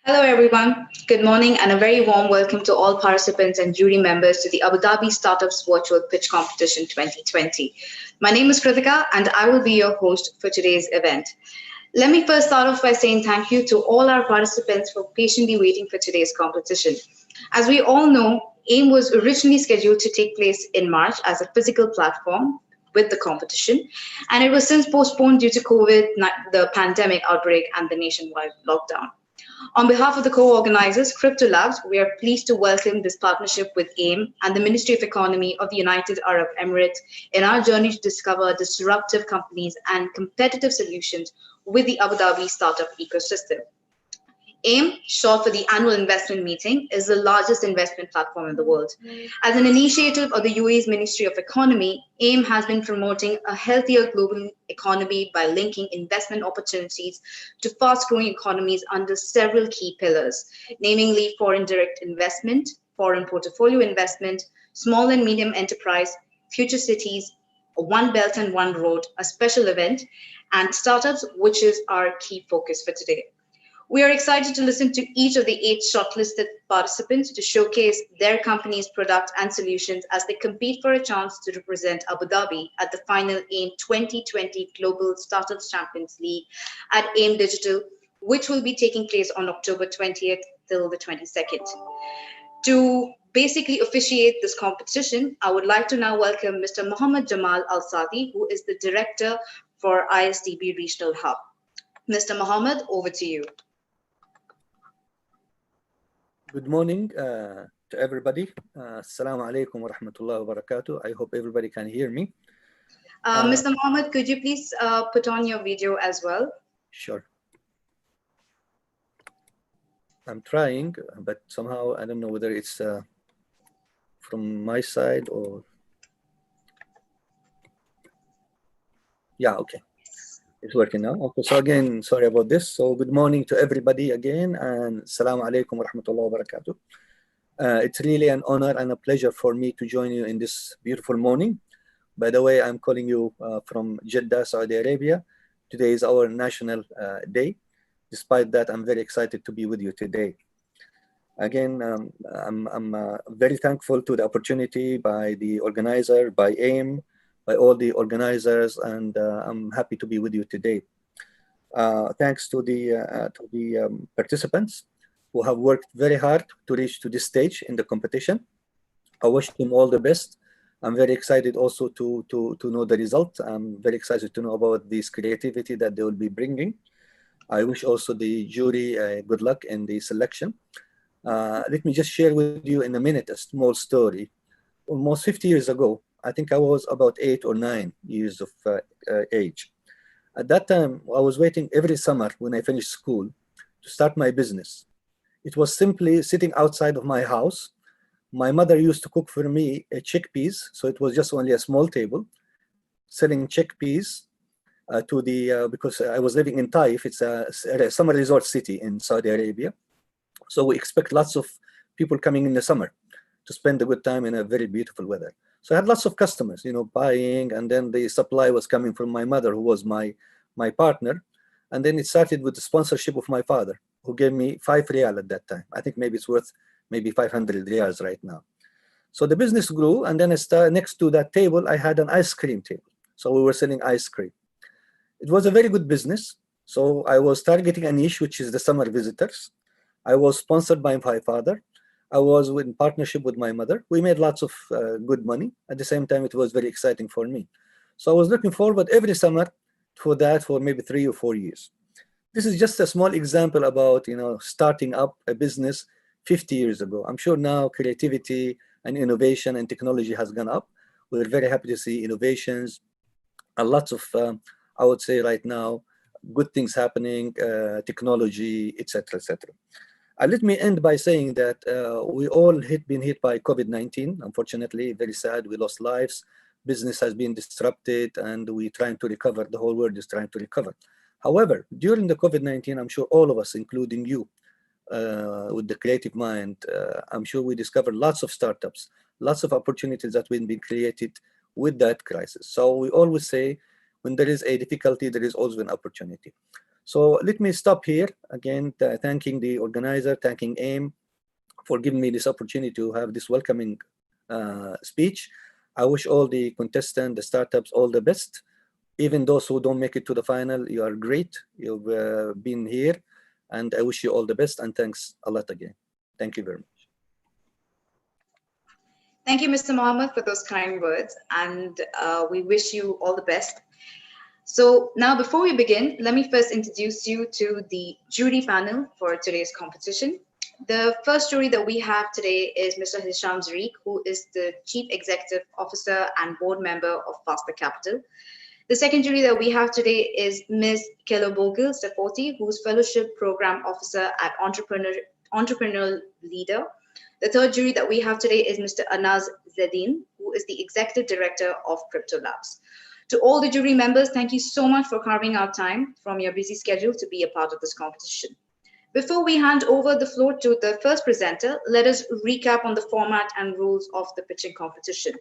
Hello, everyone. Good morning, and a very warm welcome to all participants and jury members to the Abu Dhabi Startups Virtual Pitch Competition 2020. My name is Kritika, and I will be your host for today's event. Let me first start off by saying thank you to all our participants for patiently waiting for today's competition. As we all know, AIM was originally scheduled to take place in March as a physical platform with the competition, and it was since postponed due to COVID, the pandemic outbreak, and the nationwide lockdown. On behalf of the co-organizers, Crypto Labs, we are pleased to welcome this partnership with AIM and the Ministry of Economy of the United Arab Emirates in our journey to discover disruptive companies and competitive solutions with the Abu Dhabi startup ecosystem. AIM, short for the Annual Investment Meeting, is the largest investment platform in the world. As an initiative of the UAE's Ministry of Economy, AIM has been promoting a healthier global economy by linking investment opportunities to fast-growing economies under several key pillars, namely foreign direct investment, foreign portfolio investment, small and medium enterprise, future cities, One Belt and One Road, a special event, and startups, which is our key focus for today. We are excited to listen to each of the 8 shortlisted participants to showcase their company's products and solutions as they compete for a chance to represent Abu Dhabi at the final AIM 2020 Global Startups Champions League at AIM Digital, which will be taking place on October 20th till the 22nd. To basically officiate this competition, I would like to now welcome Mr. Mohammed Jamal Al Sadi, who is the Director for ISDB Regional Hub. Mr. Mohammed, over to you. Good morning to everybody. Assalamu alaikum wa rahmatullahi wa barakatuh. I hope everybody can hear me. Mr. Mohammed, could you please put on your video as well? Sure. I'm trying, but somehow I don't know whether it's from my side or... Yeah, okay. It's working now. Okay, so again, sorry about this. So good morning to everybody again, and assalamu alaikum wa rahmatullahi wa barakatuh. It's really an honor and a pleasure for me to join you in this beautiful morning. By the way, I'm calling you from Jeddah, Saudi Arabia. Today is our national day. Despite that, I'm very excited to be with you today. Again, I'm very thankful to the opportunity by the organizer, by AIM, by all the organizers, and I'm happy to be with you today. Thanks to the participants who have worked very hard to reach to this stage in the competition. I wish them all the best. I'm very excited also to know the result. I'm very excited to know about this creativity that they will be bringing. I wish also the jury good luck in the selection. Let me just share with you in a minute a small story. Almost 50 years ago, I think I was about 8 or 9 years of age. At that time, I was waiting every summer when I finished school to start my business. It was simply sitting outside of my house. My mother used to cook for me chickpeas, so it was just only a small table, selling chickpeas because I was living in Taif. It's a summer resort city in Saudi Arabia. So we expect lots of people coming in the summer to spend a good time in a very beautiful weather. So I had lots of customers, buying, and then the supply was coming from my mother, who was my partner. And then it started with the sponsorship of my father, who gave me 5 riyal at that time. I think maybe it's worth maybe 500 riyals right now. So the business grew, and then next to that table, I had an ice cream table. So we were selling ice cream. It was a very good business. So I was targeting a niche, which is the summer visitors. I was sponsored by my father. I was in partnership with my mother. We made lots of good money. At the same time, it was very exciting for me. So I was looking forward every summer for that for maybe 3 or 4 years. This is just a small example about, starting up a business 50 years ago. I'm sure now creativity and innovation and technology has gone up. We're very happy to see innovations and lots of, I would say right now, good things happening, technology, etc., etc. Let me end by saying that we all been hit by COVID-19. Unfortunately, very sad. We lost lives. Business has been disrupted, and we're trying to recover. The whole world is trying to recover. However, during the COVID-19, I'm sure all of us, including you, with the creative mind, I'm sure we discovered lots of startups, lots of opportunities that have been created with that crisis. So we always say, when there is a difficulty, there is always an opportunity. So let me stop here again, thanking the organizer, thanking AIM for giving me this opportunity to have this welcoming speech. I wish all the contestants, the startups, all the best. Even those who don't make it to the final, you are great. You've been here, and I wish you all the best, and thanks a lot again. Thank you very much. Thank you, Mr. Mohammed, for those kind words, and we wish you all the best. So now, before we begin, let me first introduce you to the jury panel for today's competition. The first jury that we have today is Mr. Hisham Zarek, who is the Chief Executive Officer and Board Member of Faster Capital. The second jury that we have today is Ms. Kelobogil Sefoti, who's Fellowship Program Officer at Entrepreneurial Leader. The third jury that we have today is Mr. Anas Zedin, who is the Executive Director of Crypto Labs. To all the jury members, thank you so much for carving out time from your busy schedule to be a part of this competition. Before we hand over the floor to the first presenter, let us recap on the format and rules of the pitching competition.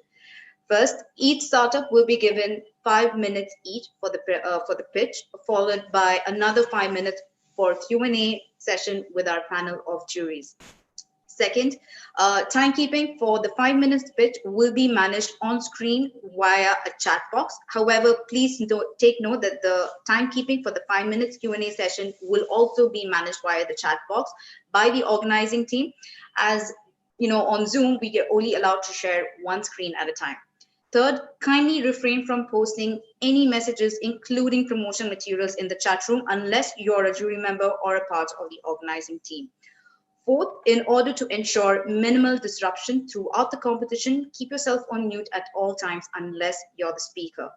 First, each startup will be given 5 minutes each for the pitch, followed by another 5 minutes for Q&A session with our panel of juries. Second, timekeeping for the 5 minutes pitch will be managed on screen via a chat box. However, please take note that the timekeeping for the 5 minutes Q&A session will also be managed via the chat box by the organizing team. As you know, on Zoom, we are only allowed to share one screen at a time. Third, kindly refrain from posting any messages, including promotional materials, in the chat room unless you're a jury member or a part of the organizing team. Fourth, in order to ensure minimal disruption throughout the competition, keep yourself on mute at all times unless you're the speaker.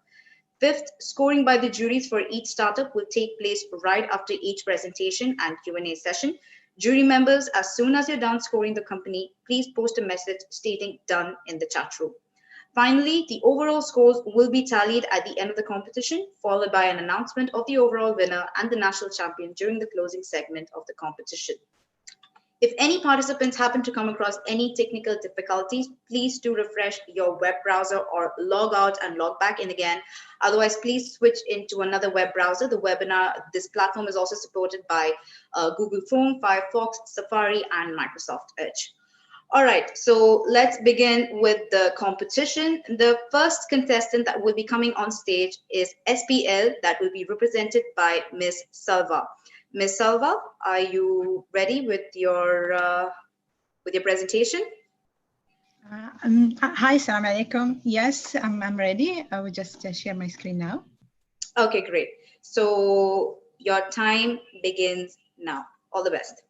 Fifth, scoring by the juries for each startup will take place right after each presentation and Q&A session. Jury members, as soon as you're done scoring the company, please post a message stating done in the chat room. Finally, the overall scores will be tallied at the end of the competition, followed by an announcement of the overall winner and the national champion during the closing segment of the competition. If any participants happen to come across any technical difficulties, please do refresh your web browser or log out and log back in again. Otherwise, please switch into another web browser. This platform is also supported by Google Chrome, Firefox, Safari, and Microsoft Edge. All right, so let's begin with the competition. The first contestant that will be coming on stage is SPL, that will be represented by Ms. Salva. Ms. Salva, are you ready with your presentation? Hi, Assalamu alaikum. Yes, I'm ready. I will just share my screen now. Okay, great. So your time begins now. All the best.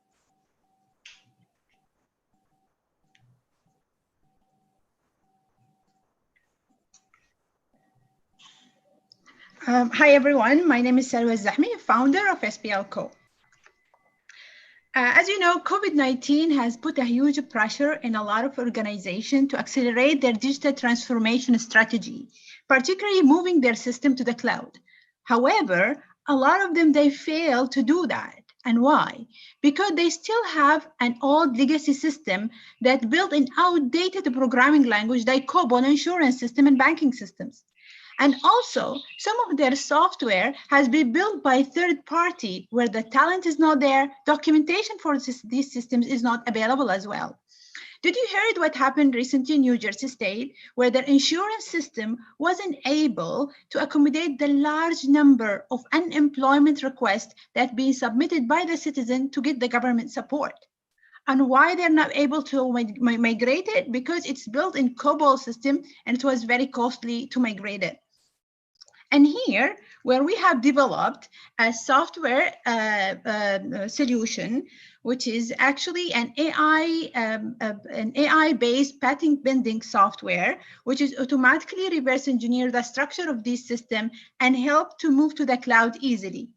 Hi, everyone. My name is Salwa Zahmi, founder of SPL Co. As you know, COVID-19 has put a huge pressure in a lot of organizations to accelerate their digital transformation strategy, particularly moving their system to the cloud. However, a lot of them, they fail to do that. And why? Because they still have an old legacy system that built an outdated programming language like COBOL insurance system and banking systems. And also, some of their software has been built by third party where the talent is not there, documentation for these systems is not available as well. Did you hear what happened recently in New Jersey State, where their insurance system wasn't able to accommodate the large number of unemployment requests that being submitted by the citizen to get the government support? And why they're not able to migrate it? Because it's built in COBOL system and it was very costly to migrate it. And here, where we have developed a software solution, which is actually an AI-based patent pending software, which is automatically reverse engineer the structure of this system and help to move to the cloud easily.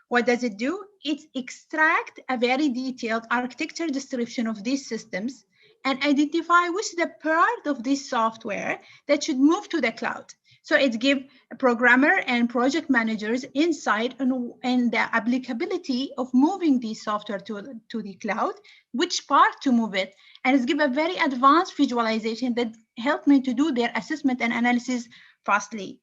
What does it do? It extracts a very detailed architecture description of these systems and identify which is the part of this software that should move to the cloud. So it gives programmer and project managers insight on the applicability of moving the software to the cloud, which part to move it, and it's give a very advanced visualization that helped me to do their assessment and analysis fastly.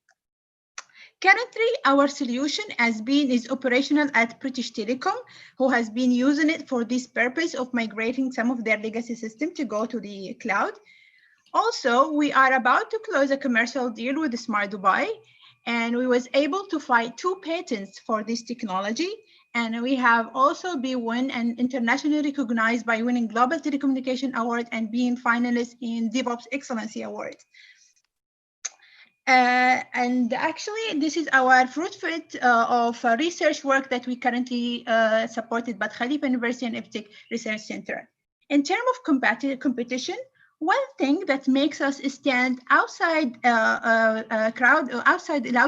Currently, our solution is operational at British Telecom, who has been using it for this purpose of migrating some of their legacy system to go to the cloud. Also, we are about to close a commercial deal with Smart Dubai, and we was able to file 2 patents for this technology. And we have also been won and internationally recognized by winning Global Telecommunication Award and being finalist in DevOps Excellency Award. And actually, this is our fruitful of research work that we currently supported by Khalifa University and EPTEC Research Center. In terms of competition, one thing that makes us stand outside out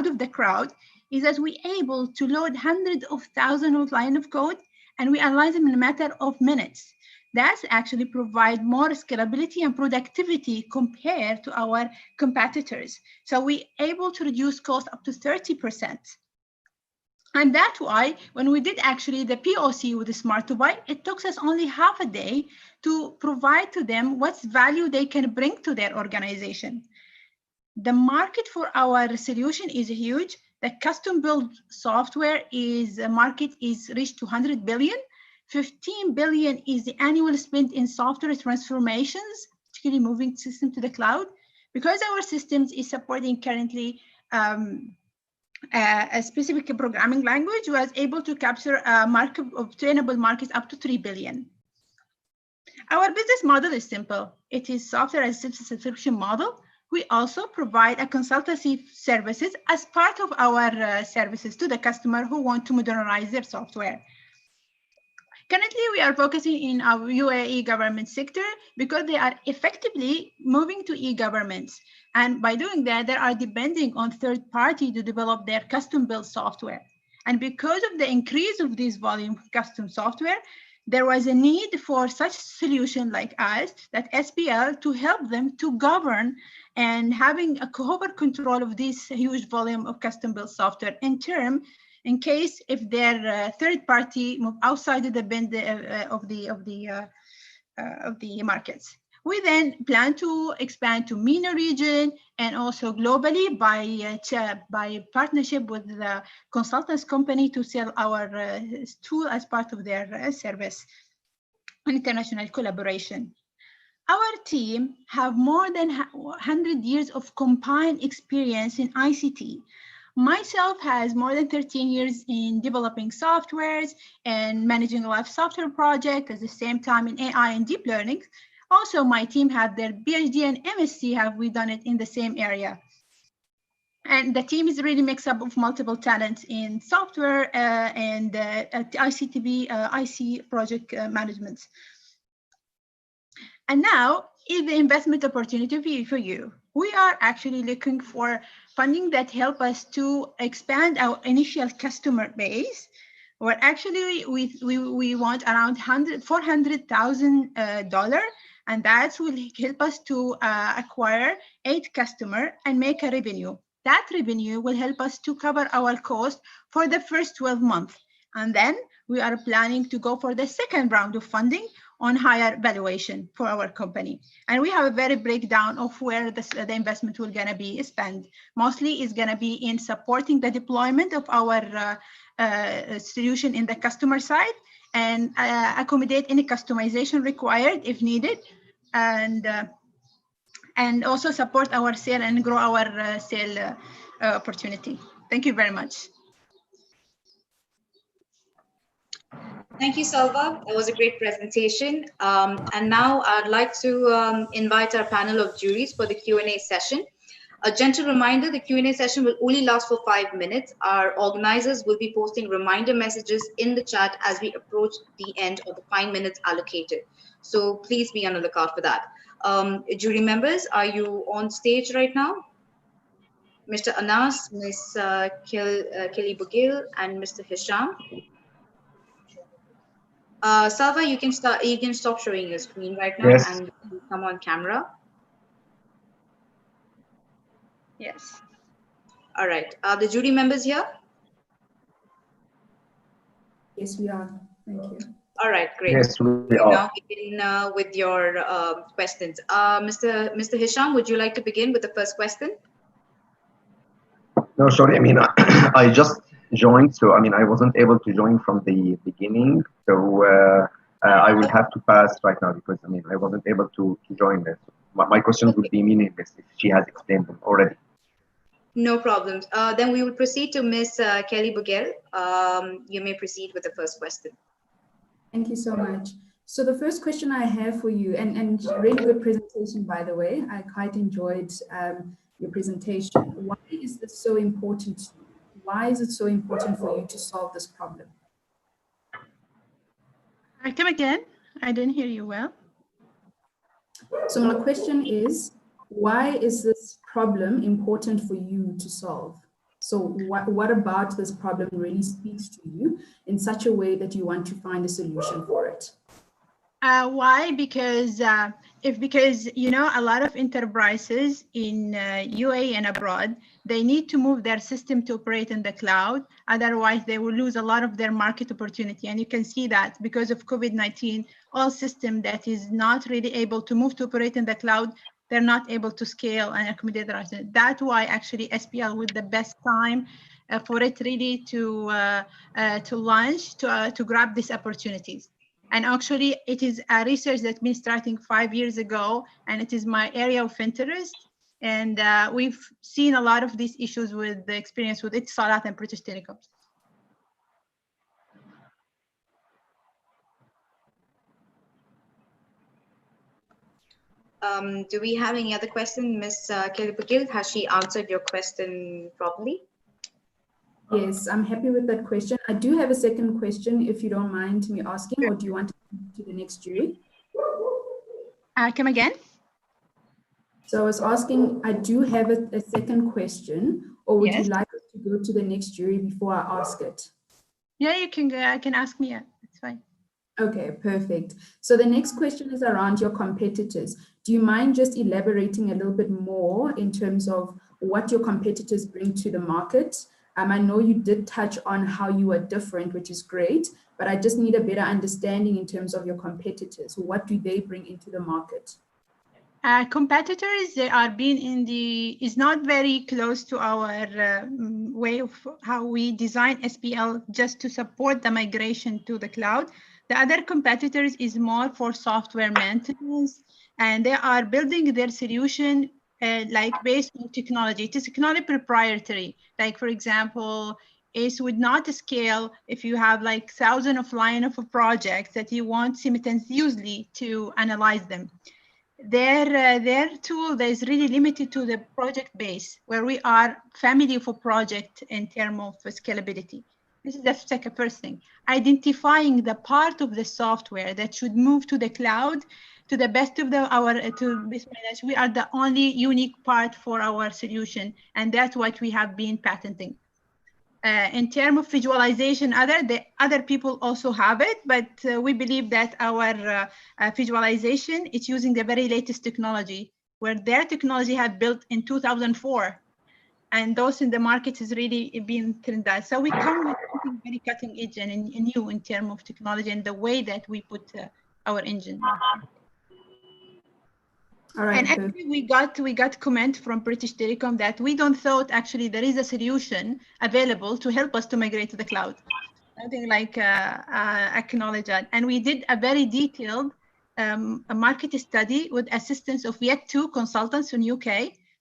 of the crowd is that we're able to load hundreds of thousands of lines of code and we analyze them in a matter of minutes. That's actually provide more scalability and productivity compared to our competitors. So we're able to reduce cost up to 30%. And that's why when we did actually the POC with the Smart Dubai, it took us only half a day to provide to them what's value they can bring to their organization. The market for our solution is huge. The custom built software market is reached 200 billion. 15 billion is the annual spend in software transformations, particularly moving system to the cloud. Because our systems is supporting currently a specific programming language, was able to capture a market obtainable markets up to 3 billion. Our business model is simple. It is software as a subscription model. We also provide a consultancy services as part of our services to the customer who want to modernize their software. Currently, we are focusing in our UAE government sector because they are effectively moving to e-governments. And by doing that, they are depending on third party to develop their custom built software. And because of the increase of this volume of custom software, there was a need for such solution like us, that SPL, to help them to govern and having a cohort control of this huge volume of custom built software in case if their third party move outside of the band of the markets. We then plan to expand to MENA region and also globally by partnership with the consultants company to sell our tool as part of their service and international collaboration. Our team have more than 100 years of combined experience in ICT. Myself has more than 13 years in developing softwares and managing a lot of software projects at the same time in AI and deep learning. Also, my team have their PhD and MSc we done it in the same area. And the team is really mixed up of multiple talents in software and ICTV, IC project management. And now is the investment opportunity for you. We are actually looking for funding that help us to expand our initial customer base. Where actually we want around $400,000, and that will help us to acquire 8 customers and make a revenue. That revenue will help us to cover our cost for the first 12 months. And then we are planning to go for the second round of funding, on higher valuation for our company. And we have a very breakdown of where the investment will gonna be spent. Mostly is gonna be in supporting the deployment of our solution in the customer side and accommodate any customization required if needed, and also support our sale and grow our sale opportunity. Thank you very much. Thank you, Salva. That was a great presentation. And now I'd like to invite our panel of juries for the Q&A session. A gentle reminder, the Q&A session will only last for 5 minutes. Our organizers will be posting reminder messages in the chat as we approach the end of the 5 minutes allocated. So please be on the lookout for that. Jury members, are you on stage right now? Mr. Anas, Ms. Kelly Bugil, and Mr. Hisham. Salva, you can stop showing your screen right now. Yes. And come on camera. Yes. All right. Are the jury members here? Yes, we are. Thank you. All right, great. Yes, we are. Now begin with your questions. Mr. Hisham, would you like to begin with the first question? No, sorry. I mean, I just joined, so I mean, I wasn't able to join from the beginning. So I will have to pass right now because I mean, I wasn't able to join this. My questions would be meaningless if she has explained them already. No problems. Then we will proceed to Ms. Kelly Bugel. You may proceed with the first question. Thank you so much. So the first question I have for you, and really good presentation, by the way. I quite enjoyed your presentation. Why is this so important? Why is it so important for you to solve this problem? Come again? I didn't hear you well. So my question is, why is this problem important for you to solve? So what about this problem really speaks to you in such a way that you want to find a solution for it? Why? Because you know, a lot of enterprises in UAE and abroad, they need to move their system to operate in the cloud. Otherwise, they will lose a lot of their market opportunity. And you can see that because of COVID-19, all system that is not really able to move to operate in the cloud, they're not able to scale and accommodate the rest. That's why actually SPL was the best time for it really to launch, to grab these opportunities. And actually, it is a research that's been starting 5 years ago, and it is my area of interest. And we've seen a lot of these issues with the experience with Etisalat and British Telecoms. Do we have any other question, Ms. Kelly Bugil? Has she answered your question properly? Yes, I'm happy with that question. I do have a second question, if you don't mind me asking, or do you want to go to the next jury? Come again? So I was asking, I do have a second question, or would you like us to go to the next jury before I ask it? Yeah, you can ask me. Yeah, it's fine. Okay, perfect. So the next question is around your competitors. Do you mind just elaborating a little bit more in terms of what your competitors bring to the market? I know you did touch on how you are different, which is great, but I just need a better understanding in terms of your competitors. What do they bring into the market? Competitors, they are being is not very close to our way of how we design SPL just to support the migration to the cloud. The other competitors is more for software maintenance, and they are building their solution like based on technology. It is technology proprietary. Like for example, ACE would not scale if you have like thousands of lines of projects that you want simultaneously to analyze them. Their tool is really limited to the project base, where we are family of a project in terms of scalability. This is the second first thing. Identifying the part of the software that should move to the cloud to the best of we are the only unique part for our solution, and that's what we have been patenting. In terms of visualization, other people also have it, but we believe that our visualization is using the very latest technology, where their technology had built in 2004, and those in the market has really been trended. So we come with something very cutting edge and new in terms of technology and the way that we put our engine. All right. And actually, we got comment from British Telecom that we don't thought actually there is a solution available to help us to migrate to the cloud. Something like acknowledge that. And we did a very detailed a market study with assistance of yet 2 consultants in UK.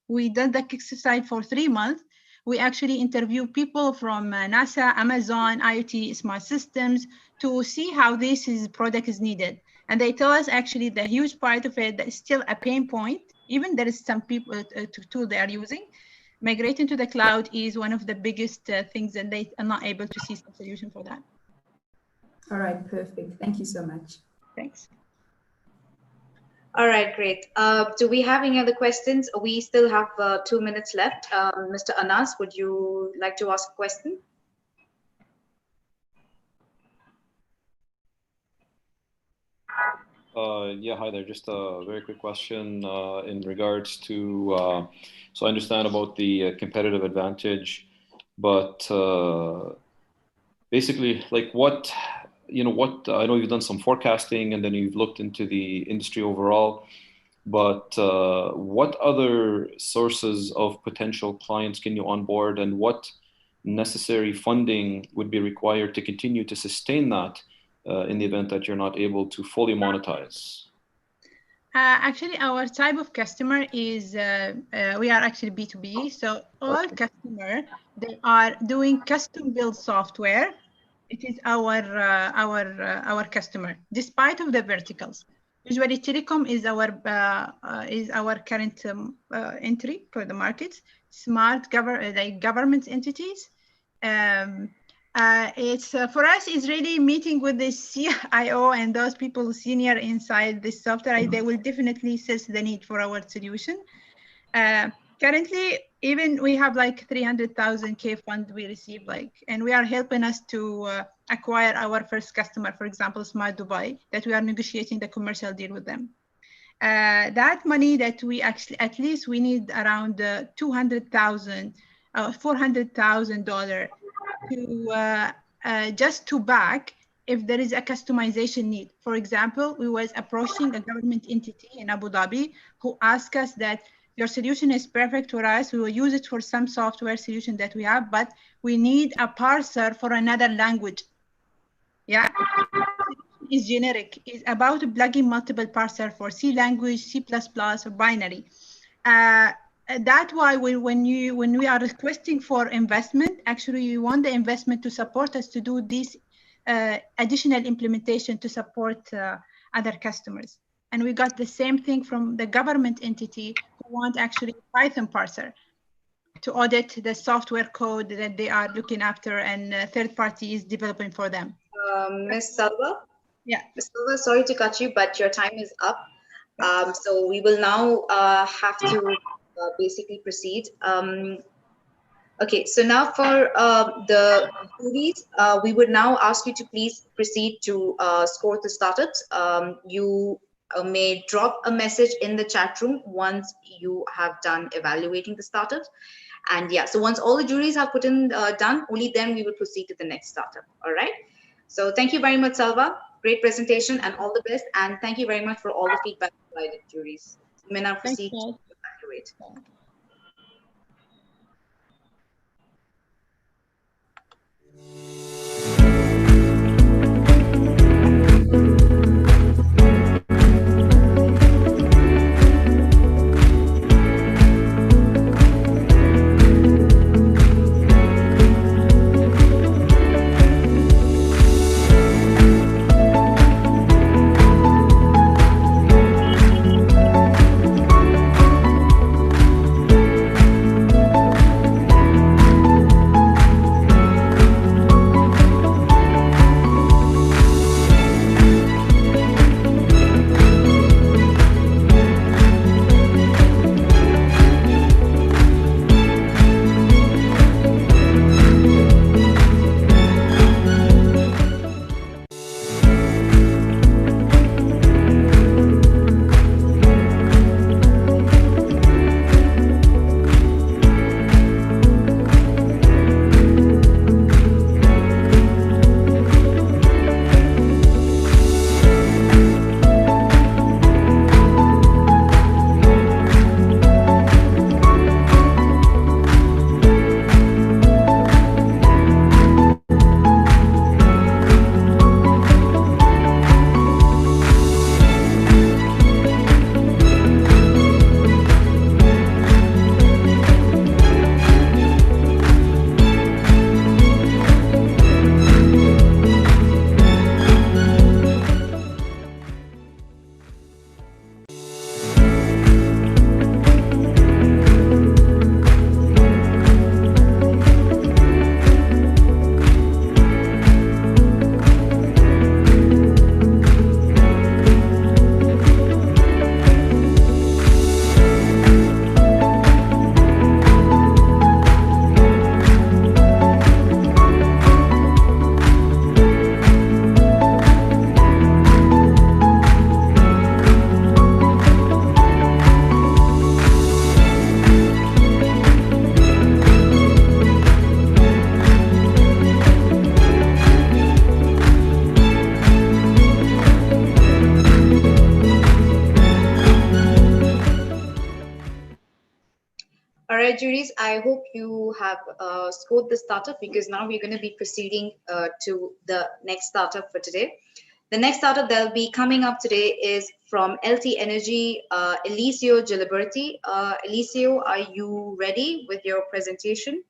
We did the exercise for 3 months. We actually interviewed people from NASA, Amazon, IoT, Smart Systems to see how this product is needed. And they tell us actually the huge part of it that is still a pain point. Even there is some people tool they are using. Migrating to the cloud is one of the biggest things, and they are not able to see some solution for that. All right, perfect. Thank you so much. Thanks. All right, great. Do we have any other questions? We still have 2 minutes left. Mr. Anas, would you like to ask a question? Yeah, hi there. Just a very quick question in regards to, so I understand about the competitive advantage, but basically, like what, I know you've done some forecasting and then you've looked into the industry overall, but what other sources of potential clients can you onboard, and what necessary funding would be required to continue to sustain that in the event that you're not able to fully monetize? Actually, our type of customer is, we are actually B2B. So all customers, they are doing custom build software. It is our customer, despite of the verticals. Usually telecom is our current entry for the markets. Smart government entities. It's for us, it's really meeting with the CIO and those people senior inside this software. They will definitely sense the need for our solution. Currently, even we have like 300,000 K fund we receive, and we are helping us to acquire our first customer, for example, Smart Dubai, that we are negotiating the commercial deal with them. That money that we actually, at least we need around $200,000, $400,000 to just to back if there is a customization need. For example, we was approaching a government entity in Abu Dhabi who asked us that your solution is perfect for us. We will use it for some software solution that we have, but we need a parser for another language. Yeah, is generic. It's about plugging multiple parser for C language, C++, or binary. That's why when we are requesting for investment, actually we want the investment to support us to do this additional implementation to support other customers. And we got the same thing from the government entity who want actually Python parser to audit the software code that they are looking after and third party is developing for them. Ms. Salwa? Yeah. Ms. Salwa, sorry to cut you, but your time is up. So we will now have to basically proceed. Okay, so now for the movies, we would now ask you to please proceed to score the startups. You may drop a message in the chat room once you have done evaluating the startups. And yeah, so once all the juries have put in done, only then we will proceed to the next startup. All right. So thank you very much, Salwa. Great presentation and all the best. And thank you very much for all the feedback provided, juries. You may now proceed to evaluate. right, juries, I hope you have scored the startup, because now we're going to be proceeding to the next startup for today. The next startup that'll be coming up today is from LT Energy, Eliseo Giliberti. Eliseo, are you ready with your presentation?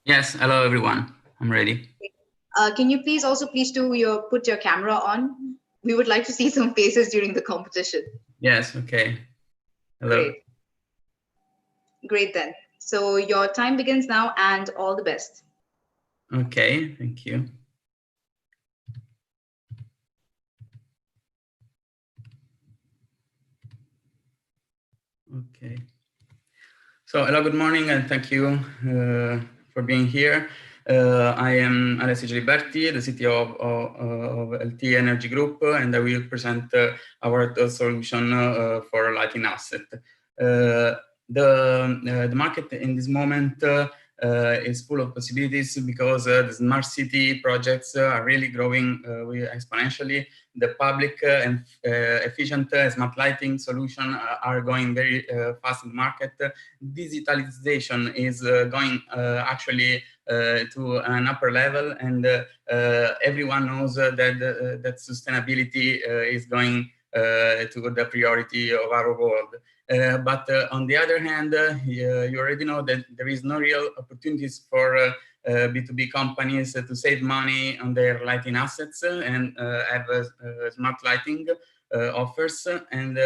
Yes, hello everyone. I'm ready. Can you please put your camera on? We would like to see some faces during the competition. Yes, okay. Hello. Great then. So your time begins now, and all the best. Okay, thank you. Okay. So hello, good morning, and thank you for being here. I am Alessio Giliberti, the CTO of LT Energy Group, and I will present our solution for lighting asset. The market in this moment is full of possibilities, because the smart city projects are really growing exponentially. The public and efficient smart lighting solutions are going very fast in the market. Digitalization is going actually to an upper level, and everyone knows that sustainability is going to the priority of our world. But on the other hand, you already know that there is no real opportunities for B2B companies to save money on their lighting assets and have smart lighting offers. And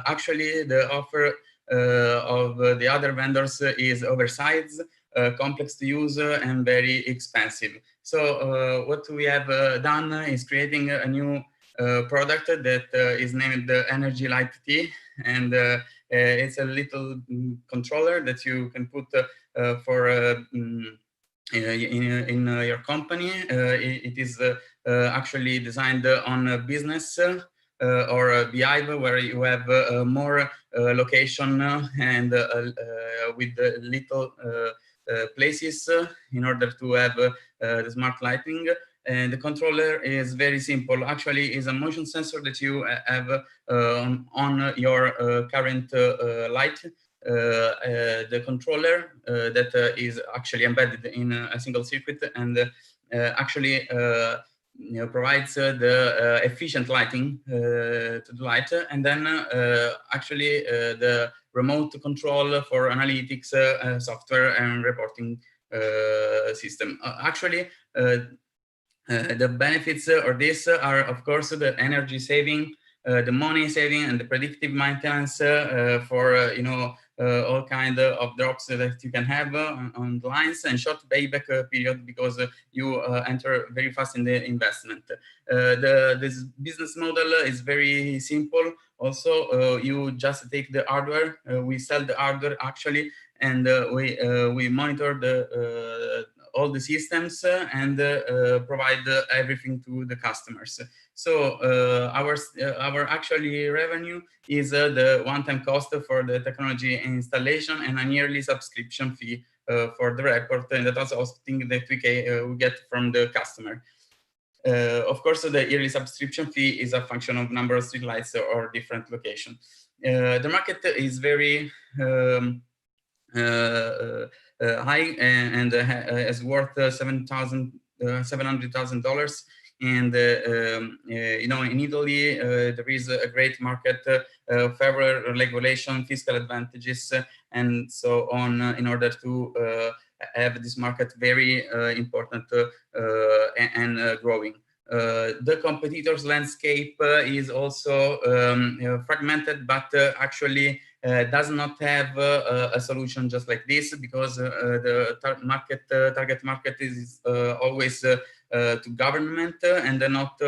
actually, the offer of the other vendors is oversized, complex to use, and very expensive. So what we have done is creating a new product that is named the Energy Light T, and it's a little controller that you can put for in your company. It is actually designed on a business or a beehive, where you have more location and with little places in order to have the smart lighting. And the controller is very simple. Actually, is a motion sensor that you have on your current light. The controller that is actually embedded in a single circuit, and actually provides the efficient lighting to the light, and then actually the remote control for analytics, software, and reporting system. Actually, the benefits of this are, of course, the energy saving, the money saving, and the predictive maintenance for all kind of drops that you can have on the lines, and short payback period, because you enter very fast in the investment. This business model is very simple. Also, you just take the hardware. We sell the hardware actually, and we monitor all the systems and provide everything to the customers. So our actually revenue is the one-time cost for the technology installation, and a yearly subscription fee for the report, and that's also something that we get from the customer. Of course, the yearly subscription fee is a function of number of streetlights or different location. The market is very high, and is worth $700,000. And in Italy, there is a great market, favorable regulation, fiscal advantages, and so on, in order to have this market very important and growing. The competitors' landscape is also fragmented, but actually does not have a solution just like this, because the target market is always to government, and not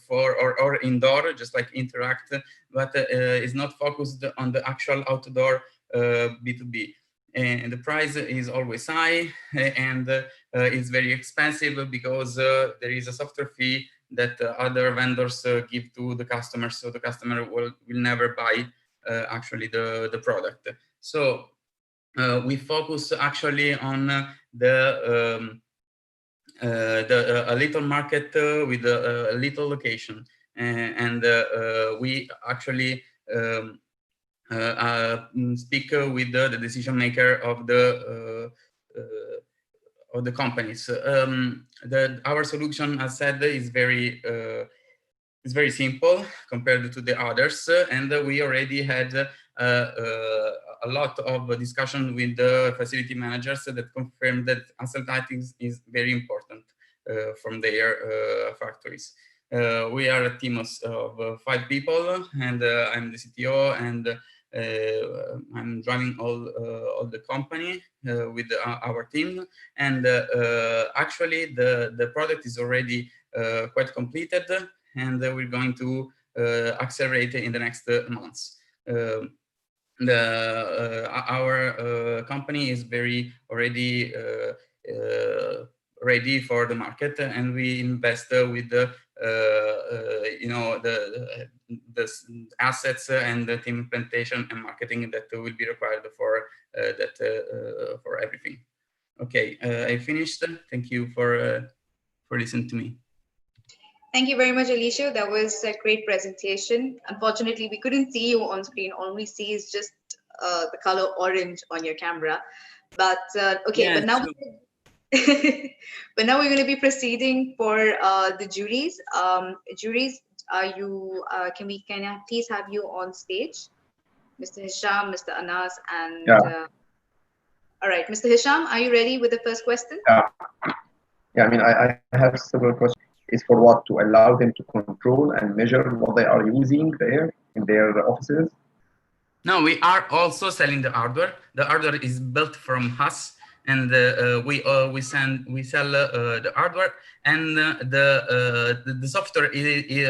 for or indoor, just like Interact, but is not focused on the actual outdoor B2B. And the price is always high, and it's very expensive, because there is a software fee that other vendors give to the customer, so the customer will never buy actually the product. So we focus actually on a little market with a little location, and we actually speak with the decision maker of the companies. Our solution, as said, is very simple compared to the others, and we already had a lot of discussion with the facility managers that confirmed that asset lighting is very important from their factories. We are a team of 5 people, and I'm the CTO, and I'm driving all the company with our team. And actually, the product is already quite completed, and we're going to accelerate in the next months. Our company is very already ready for the market, and we invest with the assets and the team implementation and marketing that will be required for for everything. Okay, I finished. Thank you for listening to me. Thank you very much, Alicia. That was a great presentation. Unfortunately, we couldn't see you on screen. All we see is just the color orange on your camera. But okay, yeah, but now, but now we're going to be proceeding for the juries. Juries, are you? Can I please have you on stage, Mr. Hisham, Mr. Anas, and all right, Mr. Hisham, are you ready with the first question? Yeah. I mean, I have several questions. Is for what? To allow them to control and measure what they are using there in their offices? No, we are also selling the hardware. The hardware is built from us, and we sell the hardware, and the software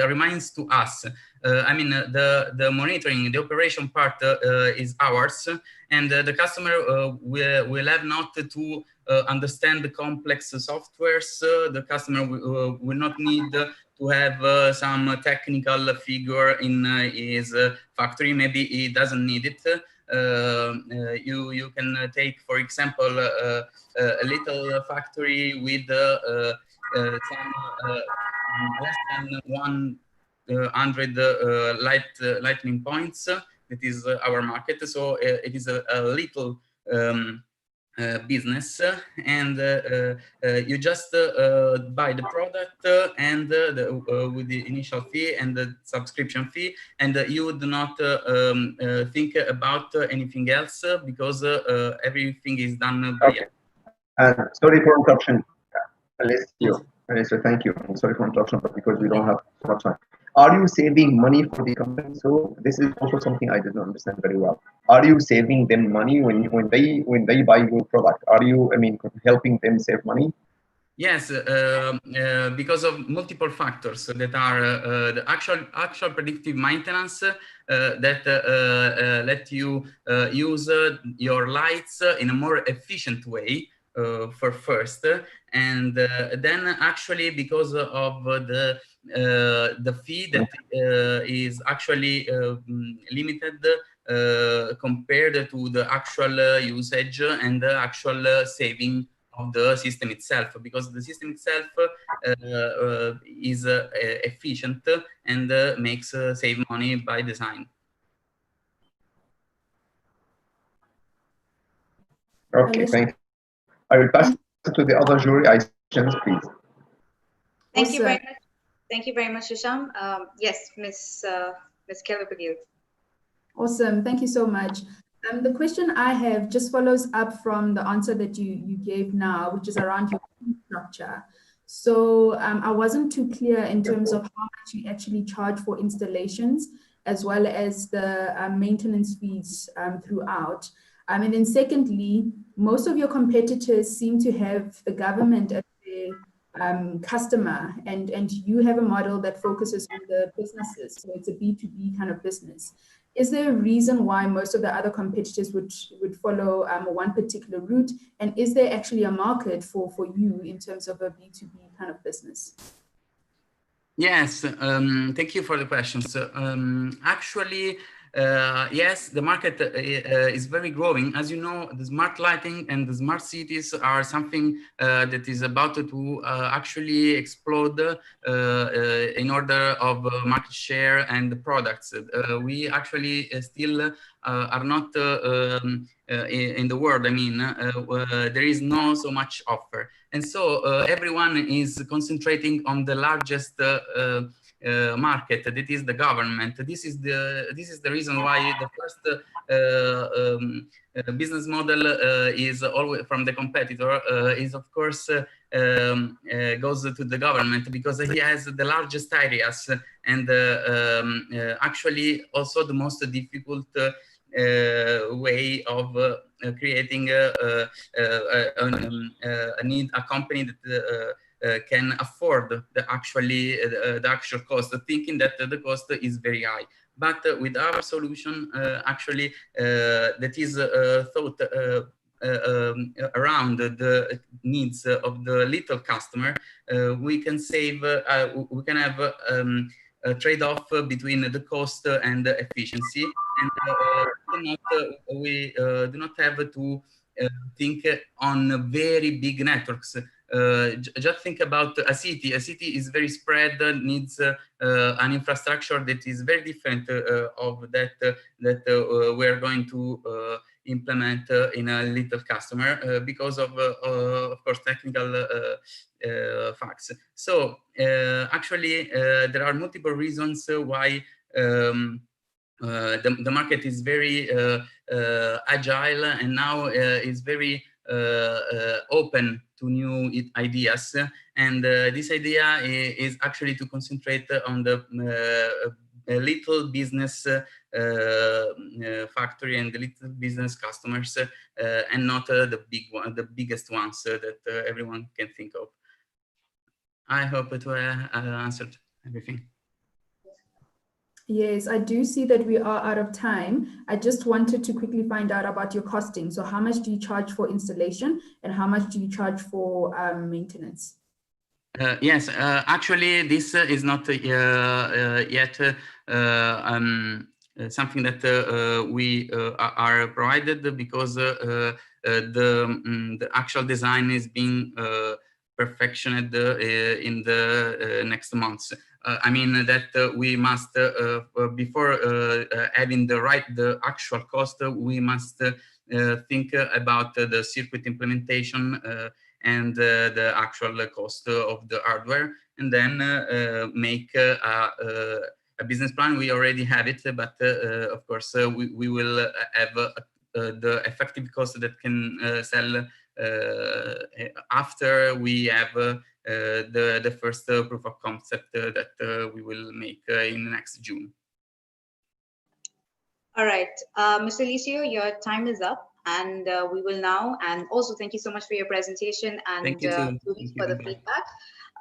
remains to us. I mean, the monitoring, the operation part is ours, and the customer will have not to understand the complex softwares. The customer will not need to have some technical figure in his factory. Maybe he doesn't need it. You can take, for example, a little factory with some less than 100 lightning points. That is our market. So it is a little business, and you just buy the product and with the initial fee and the subscription fee, and you would not think about anything else because everything is done by you. Sorry for interruption, Alicia, thank you. Sorry for interruption, but because we don't have so much time. Are you saving money for the company? So this is also something I didn't understand very well. Are you saving them money when they buy your product? Are you, I mean, helping them save money? Yes, because of multiple factors that are the actual predictive maintenance that let you use your lights in a more efficient way for first, and then actually because of the fee that is actually limited compared to the actual usage and the actual saving of the system itself, because the system itself is efficient and makes save money by design. Okay, thank you. I will pass it to the other jury. Please. Thank you very much. Thank you very much, Hisham. Yes, Miss Kelly-Bagil. Awesome. Thank you so much. The question I have just follows up from the answer that you gave now, which is around your fee structure. So I wasn't too clear in terms of how much you actually charge for installations, as well as the maintenance fees throughout. And then secondly, most of your competitors seem to have the government as their customer, and you have a model that focuses on the businesses. So it's a B2B kind of business. Is there a reason why most of the other competitors would follow one particular route? And is there actually a market for you in terms of a B2B kind of business? Yes, thank you for the questions. Actually, yes, the market is very growing. As you know, the smart lighting and the smart cities are something that is about to actually explode in order of market share and the products. We actually still are not in the world. I mean, there is no so much offer. And so everyone is concentrating on the largest market, that is the government. This is the reason why the first business model is always from the competitor is of course goes to the government, because he has the largest areas and actually also the most difficult way of creating a company that can afford the actual cost, thinking that the cost is very high. But with our solution, actually, that is thought around the needs of the little customer, we can save, we can have a trade-off between the cost and the efficiency, and we do not have to think on very big networks. Just think about a city. A city is very spread, needs an infrastructure that is very different of that we're going to implement in a little customer because of course, technical facts. So actually, there are multiple reasons why the market is very agile, and now is very open to new ideas. And this idea is actually to concentrate on the little business factory and the little business customers, and not the big one, the biggest ones that everyone can think of. I hope it answered everything. Yes, I do see that we are out of time. I just wanted to quickly find out about your costing. So how much do you charge for installation, and how much do you charge for maintenance? Yes, actually, this is not yet something that we are provided, because the actual design is being perfected in the next months. I mean that we must, before having the actual cost, we must think about the circuit implementation and the actual cost of the hardware, and then make a business plan. We already have it, but of course we will have the effective cost that can sell after we have the first proof of concept that we will make in next June. All right, Mr. Licio, your time is up, and we will now, and also thank you so much for your presentation and for the feedback.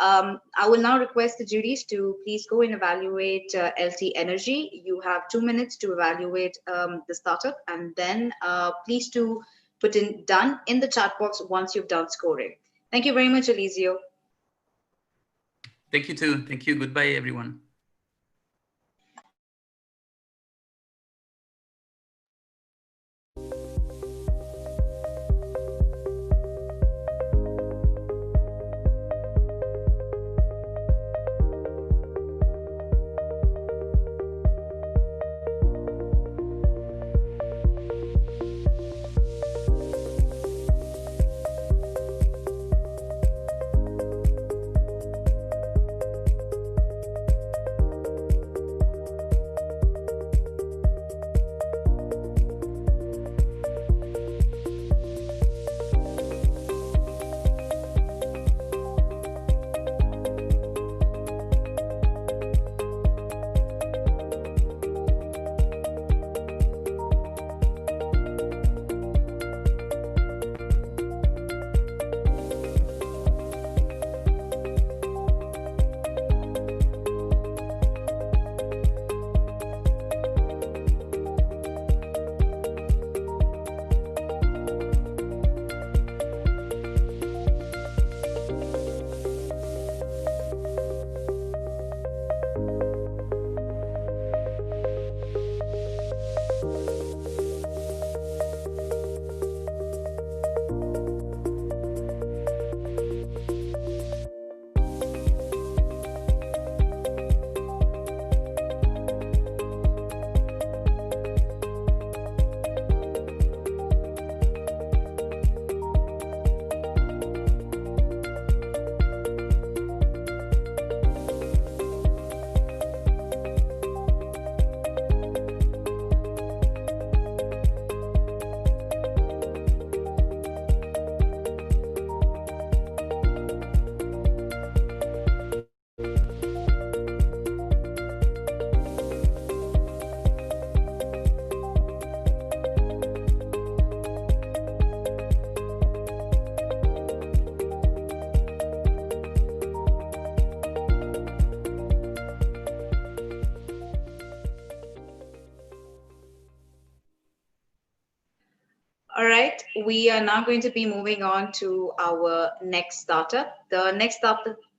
I will now request the juries to please go and evaluate LT Energy. You have 2 minutes to evaluate the startup, and then please to put in done in the chat box once you've done scoring. Thank you very much, Eliseo. Thank you too. Thank you. Goodbye, everyone. All right, we are now going to be moving on to our next startup. The next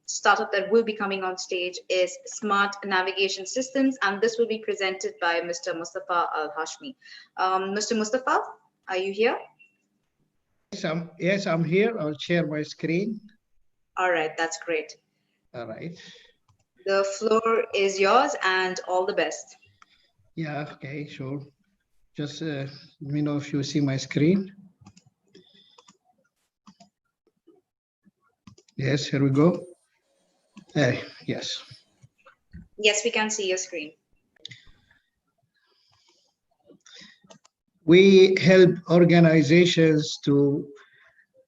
startup that will be coming on stage is Smart Navigation Systems, and this will be presented by Mr. Mustafa Al-Hashmi. Mr. Mustafa, are you here? Yes, I'm here. I'll share my screen. All right, that's great. All right. The floor is yours, and all the best. Yeah, okay, sure. Just let me know if you see my screen. Yes, here we go. Hey, yes. Yes, we can see your screen. We help organizations to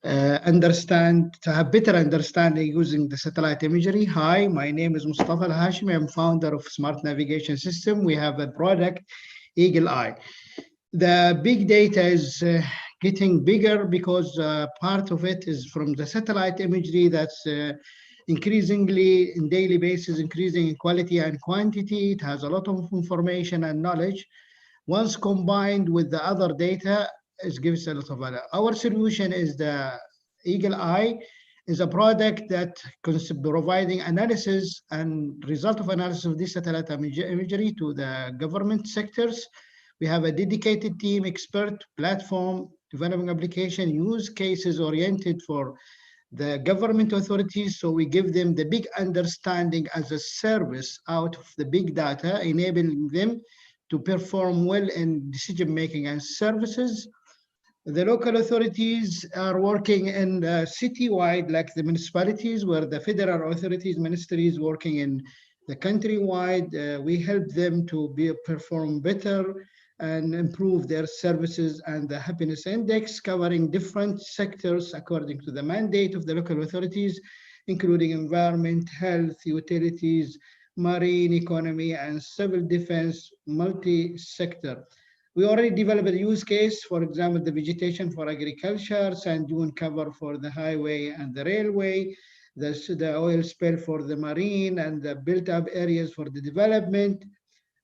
to have better understanding using the satellite imagery. Hi, my name is Mustafa Al-Hashmi. I'm founder of Smart Navigation System. We have a product, Eagle Eye. The big data is getting bigger because part of it is from the satellite imagery that's increasingly in daily basis, increasing in quality and quantity. It has a lot of information and knowledge. Once combined with the other data, it gives a lot of value. Our solution is the Eagle Eye, is a product that providing analysis and result of analysis of this satellite imagery to the government sectors. We have a dedicated team, expert platform, developing application, use cases oriented for the government authorities. So we give them the big understanding as a service out of the big data, enabling them to perform well in decision-making and services. The local authorities are working in citywide, like the municipalities, where the federal authorities, ministries working in the countrywide. We help them to perform better and improve their services, and the happiness index covering different sectors according to the mandate of the local authorities, including environment, health, utilities, marine economy, and civil defense, multi-sector. We already developed a use case, for example, the vegetation for agriculture, sand dune cover for the highway and the railway, the oil spill for the marine, and the built up areas for the development,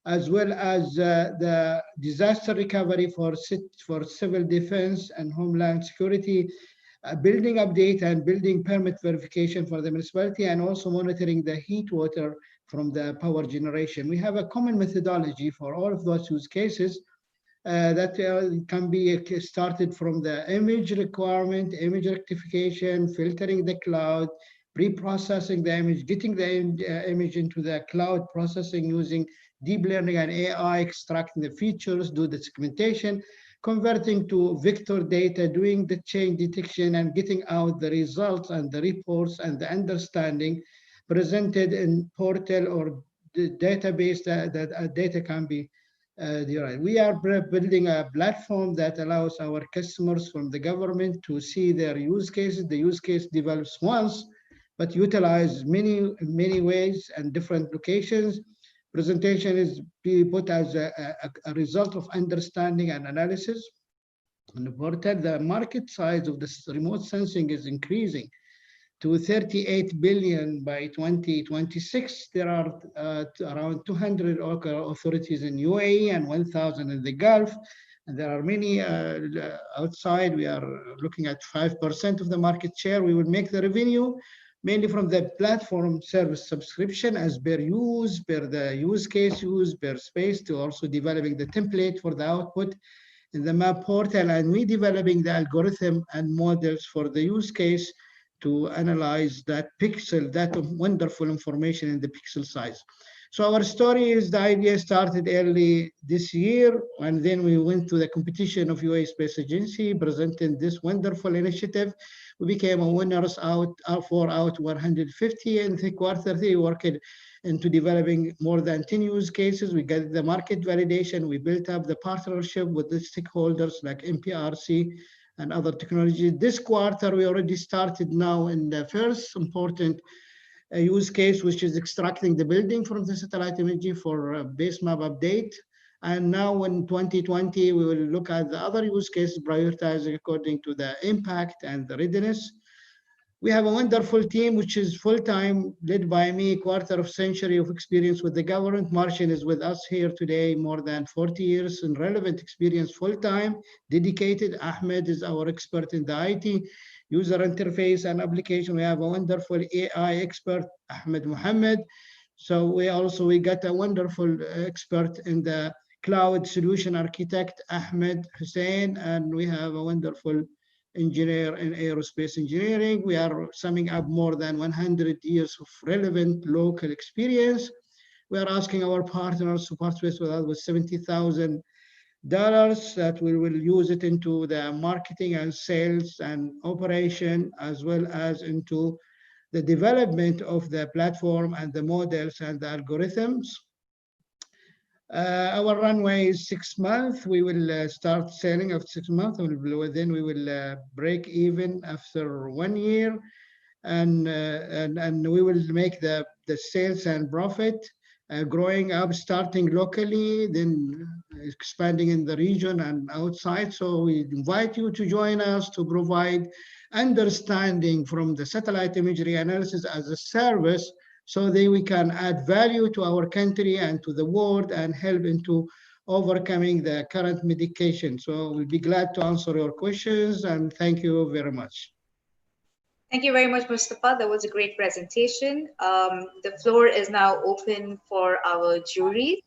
as well as the disaster recovery for civil defense and homeland security, building update and building permit verification for the municipality, and also monitoring the heat water from the power generation. We have a common methodology for all of those use cases that can be started from the image requirement, image rectification, filtering the cloud, pre-processing the image, getting the image into the cloud processing using deep learning and AI, extracting the features, do the segmentation, converting to vector data, doing the change detection, and getting out the results and the reports and the understanding presented in portal or the database that data can be derived. We are building a platform that allows our customers from the government to see their use cases. The use case develops once, but utilize many ways and different locations. Presentation is being put as a result of understanding and analysis. On the portal, the market size of this remote sensing is increasing to 38 billion by 2026. There are around 200 authorities in UAE and 1,000 in the Gulf. And there are many outside. We are looking at 5% of the market share. We will make the revenue mainly from the platform service subscription as per the use case used, per space, to also developing the template for the output in the map portal, and we developing the algorithm and models for the use case to analyze that pixel, that wonderful information in the pixel size. So our story is the idea started early this year, and then we went to the competition of UAE Space Agency, presenting this wonderful initiative. We became a winners out 150, and the quarter three worked into developing more than 10 use cases. We got the market validation. We built up the partnership with the stakeholders like MPRC and other technologies. This quarter, we already started now in the first important use case, which is extracting the building from the satellite imagery for base map update. And now in 2020, we will look at the other use cases, prioritizing according to the impact and the readiness. We have a wonderful team, which is full-time, led by me, quarter of century of experience with the government. Martian is with us here today, more than 40 years in relevant experience, full-time, dedicated. Ahmed is our expert in the IT, user interface and application. We have a wonderful AI expert, Ahmed Mohammed. So we got a wonderful expert in the cloud solution architect, Ahmed Hussein, and we have a wonderful engineer in aerospace engineering. We are summing up more than 100 years of relevant local experience. We are asking our partners to participate with us with $70,000 that we will use it into the marketing and sales and operation, as well as into the development of the platform and the models and the algorithms. Our runway is 6 months. We will start selling after 6 months, and then we will break even after 1 year, and we will make the sales and profit, growing up, starting locally, then expanding in the region and outside. So we invite you to join us to provide understanding from the satellite imagery analysis as a service, so that we can add value to our country and to the world and help into overcoming the current medication. So we'll be glad to answer your questions, and thank you very much. Thank you very much, Mustafa. That was a great presentation. The floor is now open for our jury.